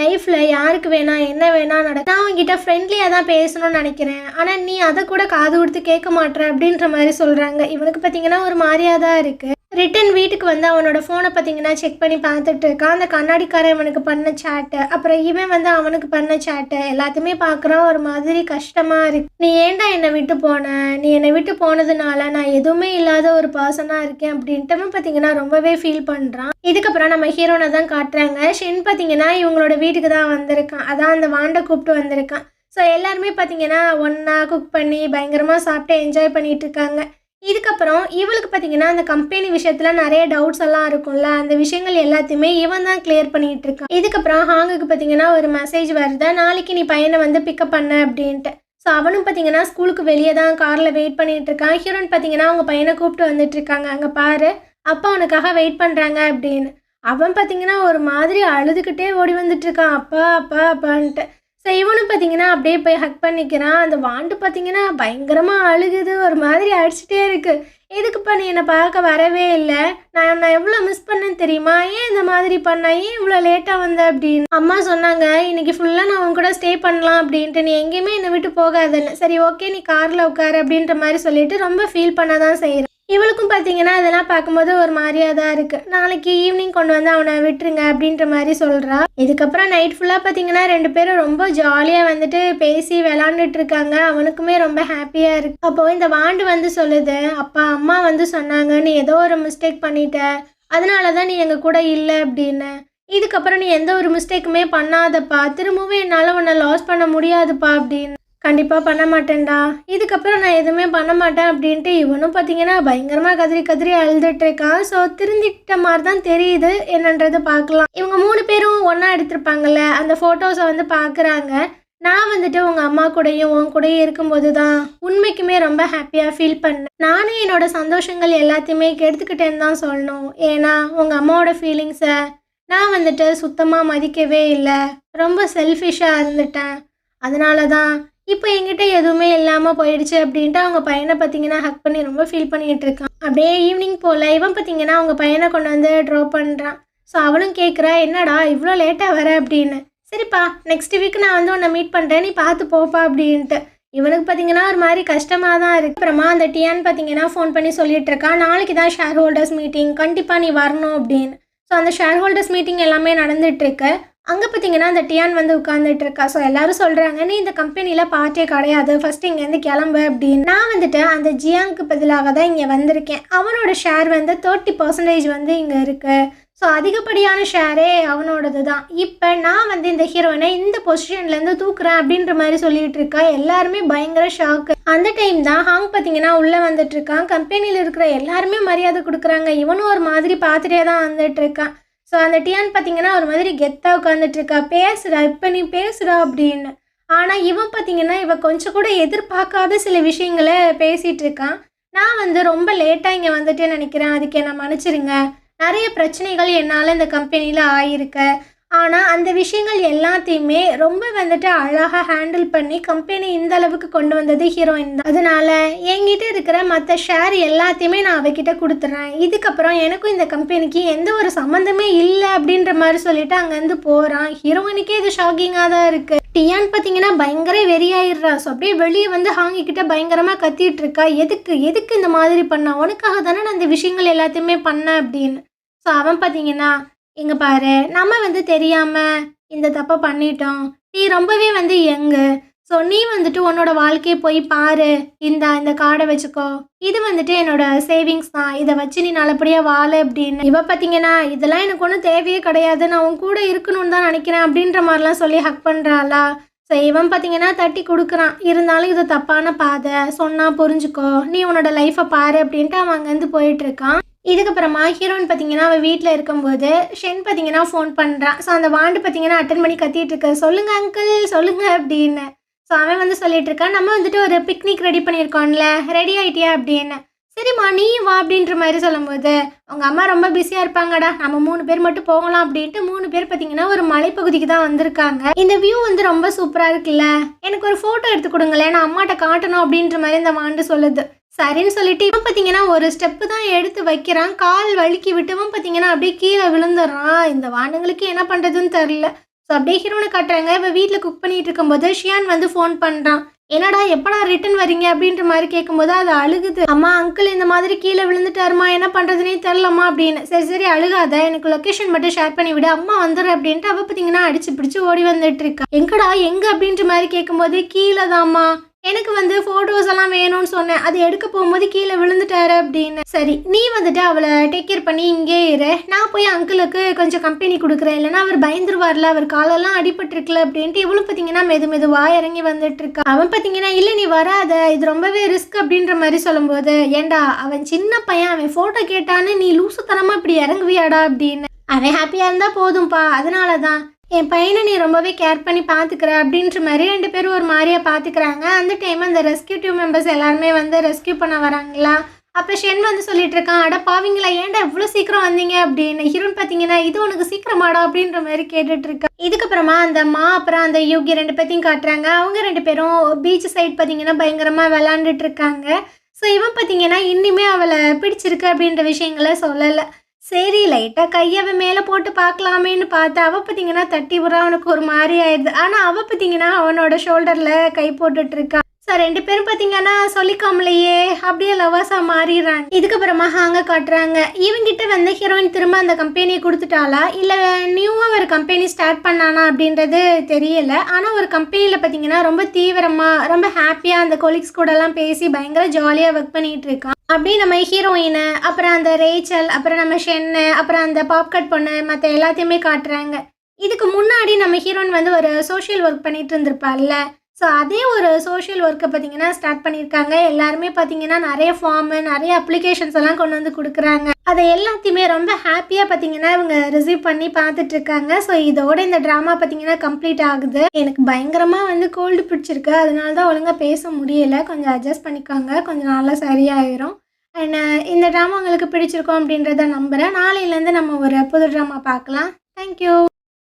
லைஃப்பில் யாருக்கு வேணா என்ன வேணா நான் அவங்ககிட்ட ஃப்ரெண்ட்லியாக தான் பேசணும்னு நினைக்கிறேன், ஆனால் நீ அதை கூட காது கொடுத்து கேட்க மாட்டேற அப்படின்ற மாதிரி சொல்கிறாங்க. இவனுக்கு பார்த்தீங்கன்னா ஒரு மாதிரியாக தான் இருக்குது. ரிட்டன் வீட்டுக்கு வந்து அவனோட ஃபோனை பார்த்தீங்கன்னா செக் பண்ணி பார்த்துட்டு இருக்கான். அந்த கண்ணாடிக்காரன் இவனுக்கு பண்ண சேட்டு, அப்புறம் இவன் வந்து அவனுக்கு பண்ண சேட்டு எல்லாத்தையுமே பார்க்குறான். ஒரு மாதிரி கஷ்டமாக இருக்கு. நீ ஏன்டா என்னை விட்டு போன, நீ என்னை விட்டு போனதுனால நான் எதுவுமே இல்லாத ஒரு பர்சனாக இருக்கேன் அப்படின்ட்டு பார்த்தீங்கன்னா ரொம்பவே ஃபீல் பண்ணுறான். இதுக்கப்புறம் நம்ம ஹீரோனை தான் காட்டுறாங்க. ஷென் பார்த்தீங்கன்னா இவங்களோட வீட்டுக்கு தான் வந்திருக்கான். அதான் அந்த வாண்டை கூப்பிட்டு வந்திருக்கான். ஸோ எல்லாருமே பார்த்தீங்கன்னா ஒன்றா குக் பண்ணி பயங்கரமாக சாப்பிட்டு என்ஜாய் பண்ணிட்டு இருக்காங்க. இதுக்கப்புறம் இவளுக்கு பார்த்தீங்கன்னா அந்த கம்பெனி விஷயத்தில் நிறைய டவுட்ஸ் எல்லாம் இருக்கும்ல, அந்த விஷயங்கள் எல்லாத்தையுமே இவன் தான் கிளியர் பண்ணிட்டு இருக்கான். இதுக்கப்புறம் ஹாங்குக்கு பார்த்தீங்கன்னா ஒரு மெசேஜ் வருது, நாளைக்கு நீ பையனை வந்து பிக்கப் பண்ண அப்படின்ட்டு. ஸோ அவனும் பார்த்தீங்கன்னா ஸ்கூலுக்கு வெளியே தான் காரில் வெயிட் பண்ணிட்டு இருக்கான். ஹீரோயின் பார்த்தீங்கன்னா அவங்க பையனை கூப்பிட்டு வந்துட்டு இருக்காங்க, அங்கே பாரு அப்பா அவனுக்காக வெயிட் பண்ணுறாங்க அப்படின்னு. அவன் பார்த்தீங்கன்னா ஒரு மாதிரி அழுதுகிட்டே ஓடி வந்துட்டு இருக்கான், அப்பா அப்பா அப்பான்ட்டு. ஸோ இவனும் பார்த்தீங்கன்னா அப்படியே போய் ஹக் பண்ணிக்கிறான். அந்த வாண்டு பார்த்தீங்கன்னா பயங்கரமாக அழுகுது, ஒரு மாதிரி அடிச்சுட்டே இருக்குது. எதுக்குப்பா நீ என்னை பார்க்க வரவே இல்லை, நான் எவ்வளோ மிஸ் பண்ணேன்னு தெரியுமா, ஏன் இந்த மாதிரி பண்ண, ஏன் இவ்வளோ லேட்டாக வந்த அப்படின்னு. அம்மா சொன்னாங்க இன்னைக்கு ஃபுல்லாக நான் உன் கூட ஸ்டே பண்ணலாம் அப்படின்ட்டு, நீ எங்கேயுமே என்னை விட்டு போகாதுன்னு. சரி ஓகே நீ காரில் உட்காரு அப்படின்ற மாதிரி சொல்லிட்டு ரொம்ப ஃபீல் பண்ண தான் செய்கிறேன். இவளுக்கும் பார்த்தீங்கன்னா அதெல்லாம் பார்க்கும்போது ஒரு மாதிரியாக தான் இருக்குது. நாளைக்கு ஈவினிங் கொண்டு வந்து அவனை விட்டுருங்க அப்படின்ற மாதிரி சொல்கிறா. இதுக்கப்புறம் நைட் ஃபுல்லாக பார்த்தீங்கன்னா 2 பேரும் ரொம்ப ஜாலியாக வந்துட்டு பேசி விளாண்டுட்டு இருக்காங்க. அவனுக்குமே ரொம்ப ஹாப்பியாக இருக்குது. அப்போது இந்த வாண்டு வந்து சொல்லுது, அப்பா அம்மா வந்து சொன்னாங்க நீ ஏதோ ஒரு மிஸ்டேக் பண்ணிட்ட, அதனால தான் நீ எங்கள் கூட இல்லை அப்படின்னு. இதுக்கப்புறம் நீ எந்த ஒரு மிஸ்டேக்குமே பண்ணாதப்பா, திரும்பவும் என்னால் உன்னை லாஸ் பண்ண முடியாதுப்பா அப்படின்னு. கண்டிப்பாக பண்ண மாட்டேன்டா, இதுக்கப்புறம் நான் எதுவுமே பண்ண மாட்டேன் அப்படின்ட்டு இவனும் பார்த்தீங்கன்னா பயங்கரமாக கதறி கதறி அழுதுட்டு இருக்கான். ஸோ திருந்திட்ட மாதிரி தான் தெரியுது, என்னன்றது பார்க்கலாம். இவங்க 3 பேரும் ஒன்றா எடுத்திருப்பாங்கல்ல, அந்த ஃபோட்டோஸை வந்து பார்க்குறாங்க. நான் வந்துட்டு உங்கள் அம்மா கூடயும் உன் கூடயும் இருக்கும்போது தான் உண்மைக்குமே ரொம்ப ஹாப்பியாக ஃபீல் பண்ணேன். நானே என்னோட சந்தோஷங்கள் எல்லாத்தையுமே கெடுத்துக்கிட்டேன்னு தான் சொல்லணும். ஏன்னா உங்கள் அம்மாவோட ஃபீலிங்ஸை நான் வந்துட்டு சுத்தமாக மதிக்கவே இல்லை, ரொம்ப செல்ஃபிஷாக இருந்துட்டேன். அதனால தான் இப்போ என்கிட்ட எதுவுமே இல்லாமல் போயிடுச்சு அப்படின்ட்டு அவங்க பையனை பார்த்தீங்கன்னா ஹக் பண்ணி ரொம்ப ஃபீல் பண்ணிகிட்டு இருக்கான். அப்படியே ஈவினிங் போல் இவன் பார்த்தீங்கன்னா அவங்க பையனை கொண்டு வந்து ட்ராப் பண்ணுறான். ஸோ அவளும் கேட்குறா, என்னடா இவ்வளோ லேட்டாக வர அப்படின்னு. சரிப்பா நெக்ஸ்ட் வீக் நான் வந்து உன்னை மீட் பண்ணுறேன், நீ பார்த்து போப்பா அப்படின்ட்டு. இவனுக்கு பார்த்தீங்கன்னா ஒரு மாதிரி கஷ்டமாக தான் இருக்குது. அப்புறமா அந்த டியான் பார்த்தீங்கன்னா ஃபோன் பண்ணி சொல்லிட்டு இருக்கான், நாளைக்கு தான் ஷேர் ஹோல்டர்ஸ் மீட்டிங், கண்டிப்பாக நீ வரணும் அப்படின்னு. ஸோ அந்த ஷேர் ஹோல்டர்ஸ் மீட்டிங் எல்லாமே நடந்துகிட்ருக்கு. அங்கே பார்த்தீங்கன்னா அந்த டியான் வந்து உட்காந்துட்டு இருக்கா. ஸோ எல்லாரும் சொல்கிறாங்க நீ இந்த கம்பெனியில் பார்ட்டே கிடையாது, ஃபஸ்ட்டு இங்கேருந்து கிளம்பு அப்படின்னு. நான் வந்துட்டு அந்த ஜியாங்க்கு பதிலாக தான் இங்கே வந்திருக்கேன். அவனோட ஷேர் வந்து 30% வந்து இங்கே இருக்குது. ஸோ அதிகப்படியான ஷேரே அவனோடது தான். இப்போ நான் வந்து இந்த ஹீரோயினை இந்த பொசிஷன்லேருந்து தூக்குறேன் அப்படின்ற மாதிரி சொல்லிட்டு இருக்கா. எல்லாருமே பயங்கர ஷாக்கு. அந்த டைம் தான் ஹாங் பார்த்தீங்கன்னா உள்ளே வந்துட்டு இருக்கான். கம்பெனியில் இருக்கிற எல்லாருமே மரியாதை கொடுக்குறாங்க, இவனும் ஒரு மாதிரி பார்த்துட்டே தான் வந்துட்டு இருக்கான். ஸோ அந்த டியான் பார்த்தீங்கன்னா ஒரு மாதிரி கெத்தாக உட்காந்துட்டு இருக்கா, பேசுடா இப்போ நீ பேசுடா அப்படின்னு. ஆனால் இவன் பார்த்தீங்கன்னா இவன் கொஞ்சம் கூட எதிர்பார்க்காத சில விஷயங்களை பேசிகிட்டு இருக்கான். நான் வந்து ரொம்ப லேட்டாக இங்கே வந்துட்டேன்னு நினைக்கிறேன், அதுக்கு என்னை மன்னிச்சிருங்க. நிறைய பிரச்சனைகள் என்னால் இந்த கம்பெனியில் ஆகிருக்கு. ஆனால் அந்த விஷயங்கள் எல்லாத்தையுமே ரொம்ப வந்துட்டு அழகாக ஹேண்டில் பண்ணி கம்பெனி இந்த அளவுக்கு கொண்டு வந்தது ஹீரோயின் தான். அதனால் என்கிட்ட இருக்கிற மற்ற ஷேர் எல்லாத்தையுமே நான் அவகிட்ட கொடுத்துட்றேன். இதுக்கப்புறம் எனக்கும் இந்த கம்பெனிக்கு எந்த ஒரு சம்மந்தமே இல்லை அப்படின்ற மாதிரி சொல்லிட்டு அங்கேருந்து போகிறான். ஹீரோயினுக்கே இது ஷாக்கிங்காக தான் இருக்குது. டியான் பார்த்தீங்கன்னா பயங்கர வெறியாயிடுறா. ஸோ அப்படியே வெளியே வந்து ஹாங்கிக்கிட்ட பயங்கரமாக கத்திட்டு இருக்கா, எதுக்கு இந்த மாதிரி பண்ணா, உனக்காக தானே நான் இந்த விஷயங்கள் எல்லாத்தையுமே பண்ணேன் அப்படின்னு. ஸோ அவன் பார்த்தீங்கன்னா இங்கே பாரு, நம்ம வந்து தெரியாமல் இந்த தப்பை பண்ணிட்டோம், நீ ரொம்பவே வந்து யங்கு. ஸோ நீ வந்துட்டு உன்னோட வாழ்க்கையை போய் பாரு, இந்த கார்டை வச்சுக்கோ, இது வந்துட்டு என்னோட சேவிங்ஸ் தான், இதை வச்சு நீ நல்லபடியாக வாழு அப்படின்னு. இவ பார்த்தீங்கன்னா இதெல்லாம் எனக்கு ஒன்றும் தேவையே கிடையாது, நான் உன் கூட இருக்கணும்னு தான் நினைக்கிறேன் அப்படின்ற மாதிரிலாம் சொல்லி ஹக் பண்ணுறாளா. ஸோ இவன் பார்த்தீங்கன்னா தட்டி கொடுக்குறான், இருந்தாலும் இது தப்பான பாதை, சொன்னால் புரிஞ்சுக்கோ, நீ உன்னோட லைஃப்பை பாரு அப்படின்ட்டு அவன் அங்கேருந்து போயிட்டுருக்கான். இதுக்கப்புறமா ஹீரோயின் பார்த்தீங்கன்னா அவள் வீட்டில் இருக்கும்போது ஷென் பார்த்தீங்கன்னா ஃபோன் பண்ணுறான். ஸோ அந்த வாண்டு பார்த்தீங்கன்னா அட்டன் பண்ணி கத்திட்டு இருக்க, சொல்லுங்கள் அங்கிள் சொல்லுங்கள் அப்படின்னு. ஸோ அவன் வந்து சொல்லிட்டு இருக்கான், நம்ம வந்துட்டு ஒரு பிக்னிக் ரெடி பண்ணியிருக்கோம்ல, ரெடி ஆகிட்டியா அப்படின்னு. சரிம்மா நீ வா அப்படின்ற மாதிரி சொல்லும்போது, அவங்க அம்மா ரொம்ப பிஸியாக இருப்பாங்கடா, நம்ம 3 பேர் மட்டும் போகலாம் அப்படின்ட்டு 3 பேர் பார்த்தீங்கன்னா ஒரு மலைப்பகுதிக்கு தான் வந்திருக்காங்க. இந்த வியூ வந்து ரொம்ப சூப்பராக இருக்குல்ல, எனக்கு ஒரு ஃபோட்டோ எடுத்து கொடுங்களேன், நான் அம்மாட்ட காட்டணும் அப்படின்ற மாதிரி இந்த வாண்டு சொல்லுது. சரின்னு சொல்லிட்டு இவன் பார்த்தீங்கன்னா ஒரு ஸ்டெப்பு தான் எடுத்து வைக்கிறான், கால் வலிக்கி விட்டுவன் பார்த்தீங்கன்னா அப்படியே கீழே விழுந்துடுறான். இந்த வாண்டுங்களுக்கு என்ன பண்ணுறதுன்னு தெரில. ஸோ அப்படியே ஹீரோனை காட்டுறாங்க. இப்போ வீட்டில் குக் பண்ணிட்டு இருக்கும்போது ஷியான் வந்து ஃபோன் பண்ணுறான், என்னடா எப்படா ரிட்டன் வரீங்க அப்படின்ற மாதிரி கேட்கும்போது அது அழுகுது. அம்மா அங்கிள் இந்த மாதிரி கீழே விழுந்துட்டாருமா, என்ன பண்ணுறதுனே தெரிலம்மா அப்படின்னு. சரி அழுகாத, எனக்கு லொக்கேஷன் மட்டும் ஷேர் பண்ணி விடு, அம்மா வந்துடுறேன் அப்படின்ட்டு அவள் பார்த்தீங்கன்னா அடிச்சு பிடிச்சி ஓடி வந்துட்டு இருக்கா. எங்கடா எங்கே அப்படின்ற மாதிரி கேட்கும்போது, கீழே தாம்மா, எனக்கு வந்து ஃபோட்டோஸ் எல்லாம் வேணும்னு சொன்னேன். அது எடுக்க போகும்போது கீழே விழுந்துட்டாரு அப்படின்னு. சரி நீ வந்துட்டு அவளை டேக் கேர் பண்ணி இங்கே இரு. நான் போய் அங்கிளுக்கு கொஞ்சம் கம்பெனி கொடுக்குறேன். இல்லைன்னா அவர் பயந்துருவார்ல, அவர் காலெல்லாம் அடிபட்டிருக்குல அப்படின்ட்டு இவளும் பார்த்தீங்கன்னா மெதுவா இறங்கி வந்துட்டு இருக்கா. அவன் பார்த்தீங்கன்னா இல்லை நீ வராத, இது ரொம்பவே ரிஸ்க் அப்படின்ற மாதிரி சொல்லும்போது, ஏண்டா அவன் சின்ன பையன், அவன் ஃபோட்டோ கேட்டான்னு நீ லூசுத்தனமாக இப்படி இறங்குவியாடா அப்படின்னு. அவன் ஹாப்பியாக இருந்தால் போதும்ப்பா, அதனால தான் என் பையனை நீ ரொம்பவே கேர் பண்ணி பார்த்துக்கிற அப்படின்ற மாதிரி 2 பேரும் ஒரு மாதிரியா பார்த்துக்கிறாங்க. அந்த டைம் அந்த ரெஸ்கியூ டீம் மெம்பர்ஸ் எல்லாருமே வந்து ரெஸ்கியூ பண்ண வராங்களா. அப்போ ஷென் வந்து சொல்லிட்டு இருக்கான், அட பாவீங்களா ஏன்டா இவ்வளோ சீக்கிரம் வந்தீங்க அப்படின்னு. ஹீரோன் பார்த்தீங்கன்னா இது உனக்கு சீக்கிரமாடா அப்படின்ற மாதிரி கேட்டுட்டு இருக்கா. இதுக்கப்புறமா அந்த அப்புறம் அந்த யூகி 2 பேத்தையும் காட்டுறாங்க. அவங்க 2 பேரும் பீச் சைட் பார்த்தீங்கன்னா பயங்கரமாக விளாண்டுட்டு இருக்காங்க. ஸோ இவன் பார்த்தீங்கன்னா இன்னுமே அவளை பிடிச்சிருக்கு அப்படின்ற விஷயங்களை சொல்லலை. சரி லைட்டாக கையை அவன் மேலே போட்டு பார்க்கலாமேன்னு பார்த்தா அவள் பார்த்தீங்கன்னா தட்டி விட்றா, அவனுக்கு ஒரு மாதிரி ஆயிடுது. ஆனால் அவள் பார்த்தீங்கன்னா அவனோட ஷோல்டரில் கை போட்டுட்டு இருக்கா. ஸோ 2 பேரும் பார்த்தீங்கன்னா சொல்லிக்காமலையே அப்படியே லவர்ஸாக மாறிடுறாங்க. இதுக்கப்புறமா அங்கே காட்டுறாங்க, இவங்கிட்ட வந்து ஹீரோயின் திரும்ப அந்த கம்பெனியை கொடுத்துட்டாளா இல்லை நியூவாக ஒரு கம்பெனி ஸ்டார்ட் பண்ணானா அப்படின்றது தெரியலை. ஆனால் ஒரு கம்பெனியில் பார்த்தீங்கன்னா ரொம்ப தீவிரமாக ரொம்ப ஹாப்பியாக அந்த கொலீக்ஸ் கூடலாம் பேசி பயங்கர ஜாலியாக ஒர்க் பண்ணிகிட்டு இருக்கான். அப்படியே நம்ம ஹீரோயினு, அப்புறம் அந்த ரேச்சல், அப்புறம் நம்ம ஷென்னு, அப்புறம் அந்த பாப்கட் பொண்ணு மற்ற எல்லாத்தையுமே காட்டுறாங்க. இதுக்கு முன்னாடி நம்ம ஹீரோயின் வந்து ஒரு சோஷியல் ஒர்க் பண்ணிட்டு இருந்திருப்பாள்ல. ஸோ அதே ஒரு சோஷியல் ஒர்க்கை பார்த்தீங்கன்னா ஸ்டார்ட் பண்ணியிருக்காங்க. எல்லாருமே பார்த்தீங்கன்னா நிறைய ஃபார்மு நிறைய அப்ளிகேஷன்ஸ் எல்லாம் கொண்டு வந்து கொடுக்குறாங்க. அதை எல்லாத்தையுமே ரொம்ப ஹாப்பியாக பார்த்தீங்கன்னா இவங்க ரிசீவ் பண்ணி பார்த்துட்டு இருக்காங்க. ஸோ இதோட இந்த ட்ராமா பார்த்தீங்கன்னா கம்ப்ளீட் ஆகுது. எனக்கு பயங்கரமாக வந்து கோல்டு பிடிச்சிருக்கு, அதனால தான் ஒழுங்காக பேச முடியலை. கொஞ்சம் அட்ஜஸ்ட் பண்ணிக்காங்க, கொஞ்சம் நாளாக சரியாயிரும். அண்ட் இந்த ட்ராமா உங்களுக்கு பிடிச்சிருக்கோம் அப்படின்றத நம்புகிறேன். நாளையிலேருந்து நம்ம ஒரு புது ட்ராமா பார்க்கலாம். தேங்க்யூ.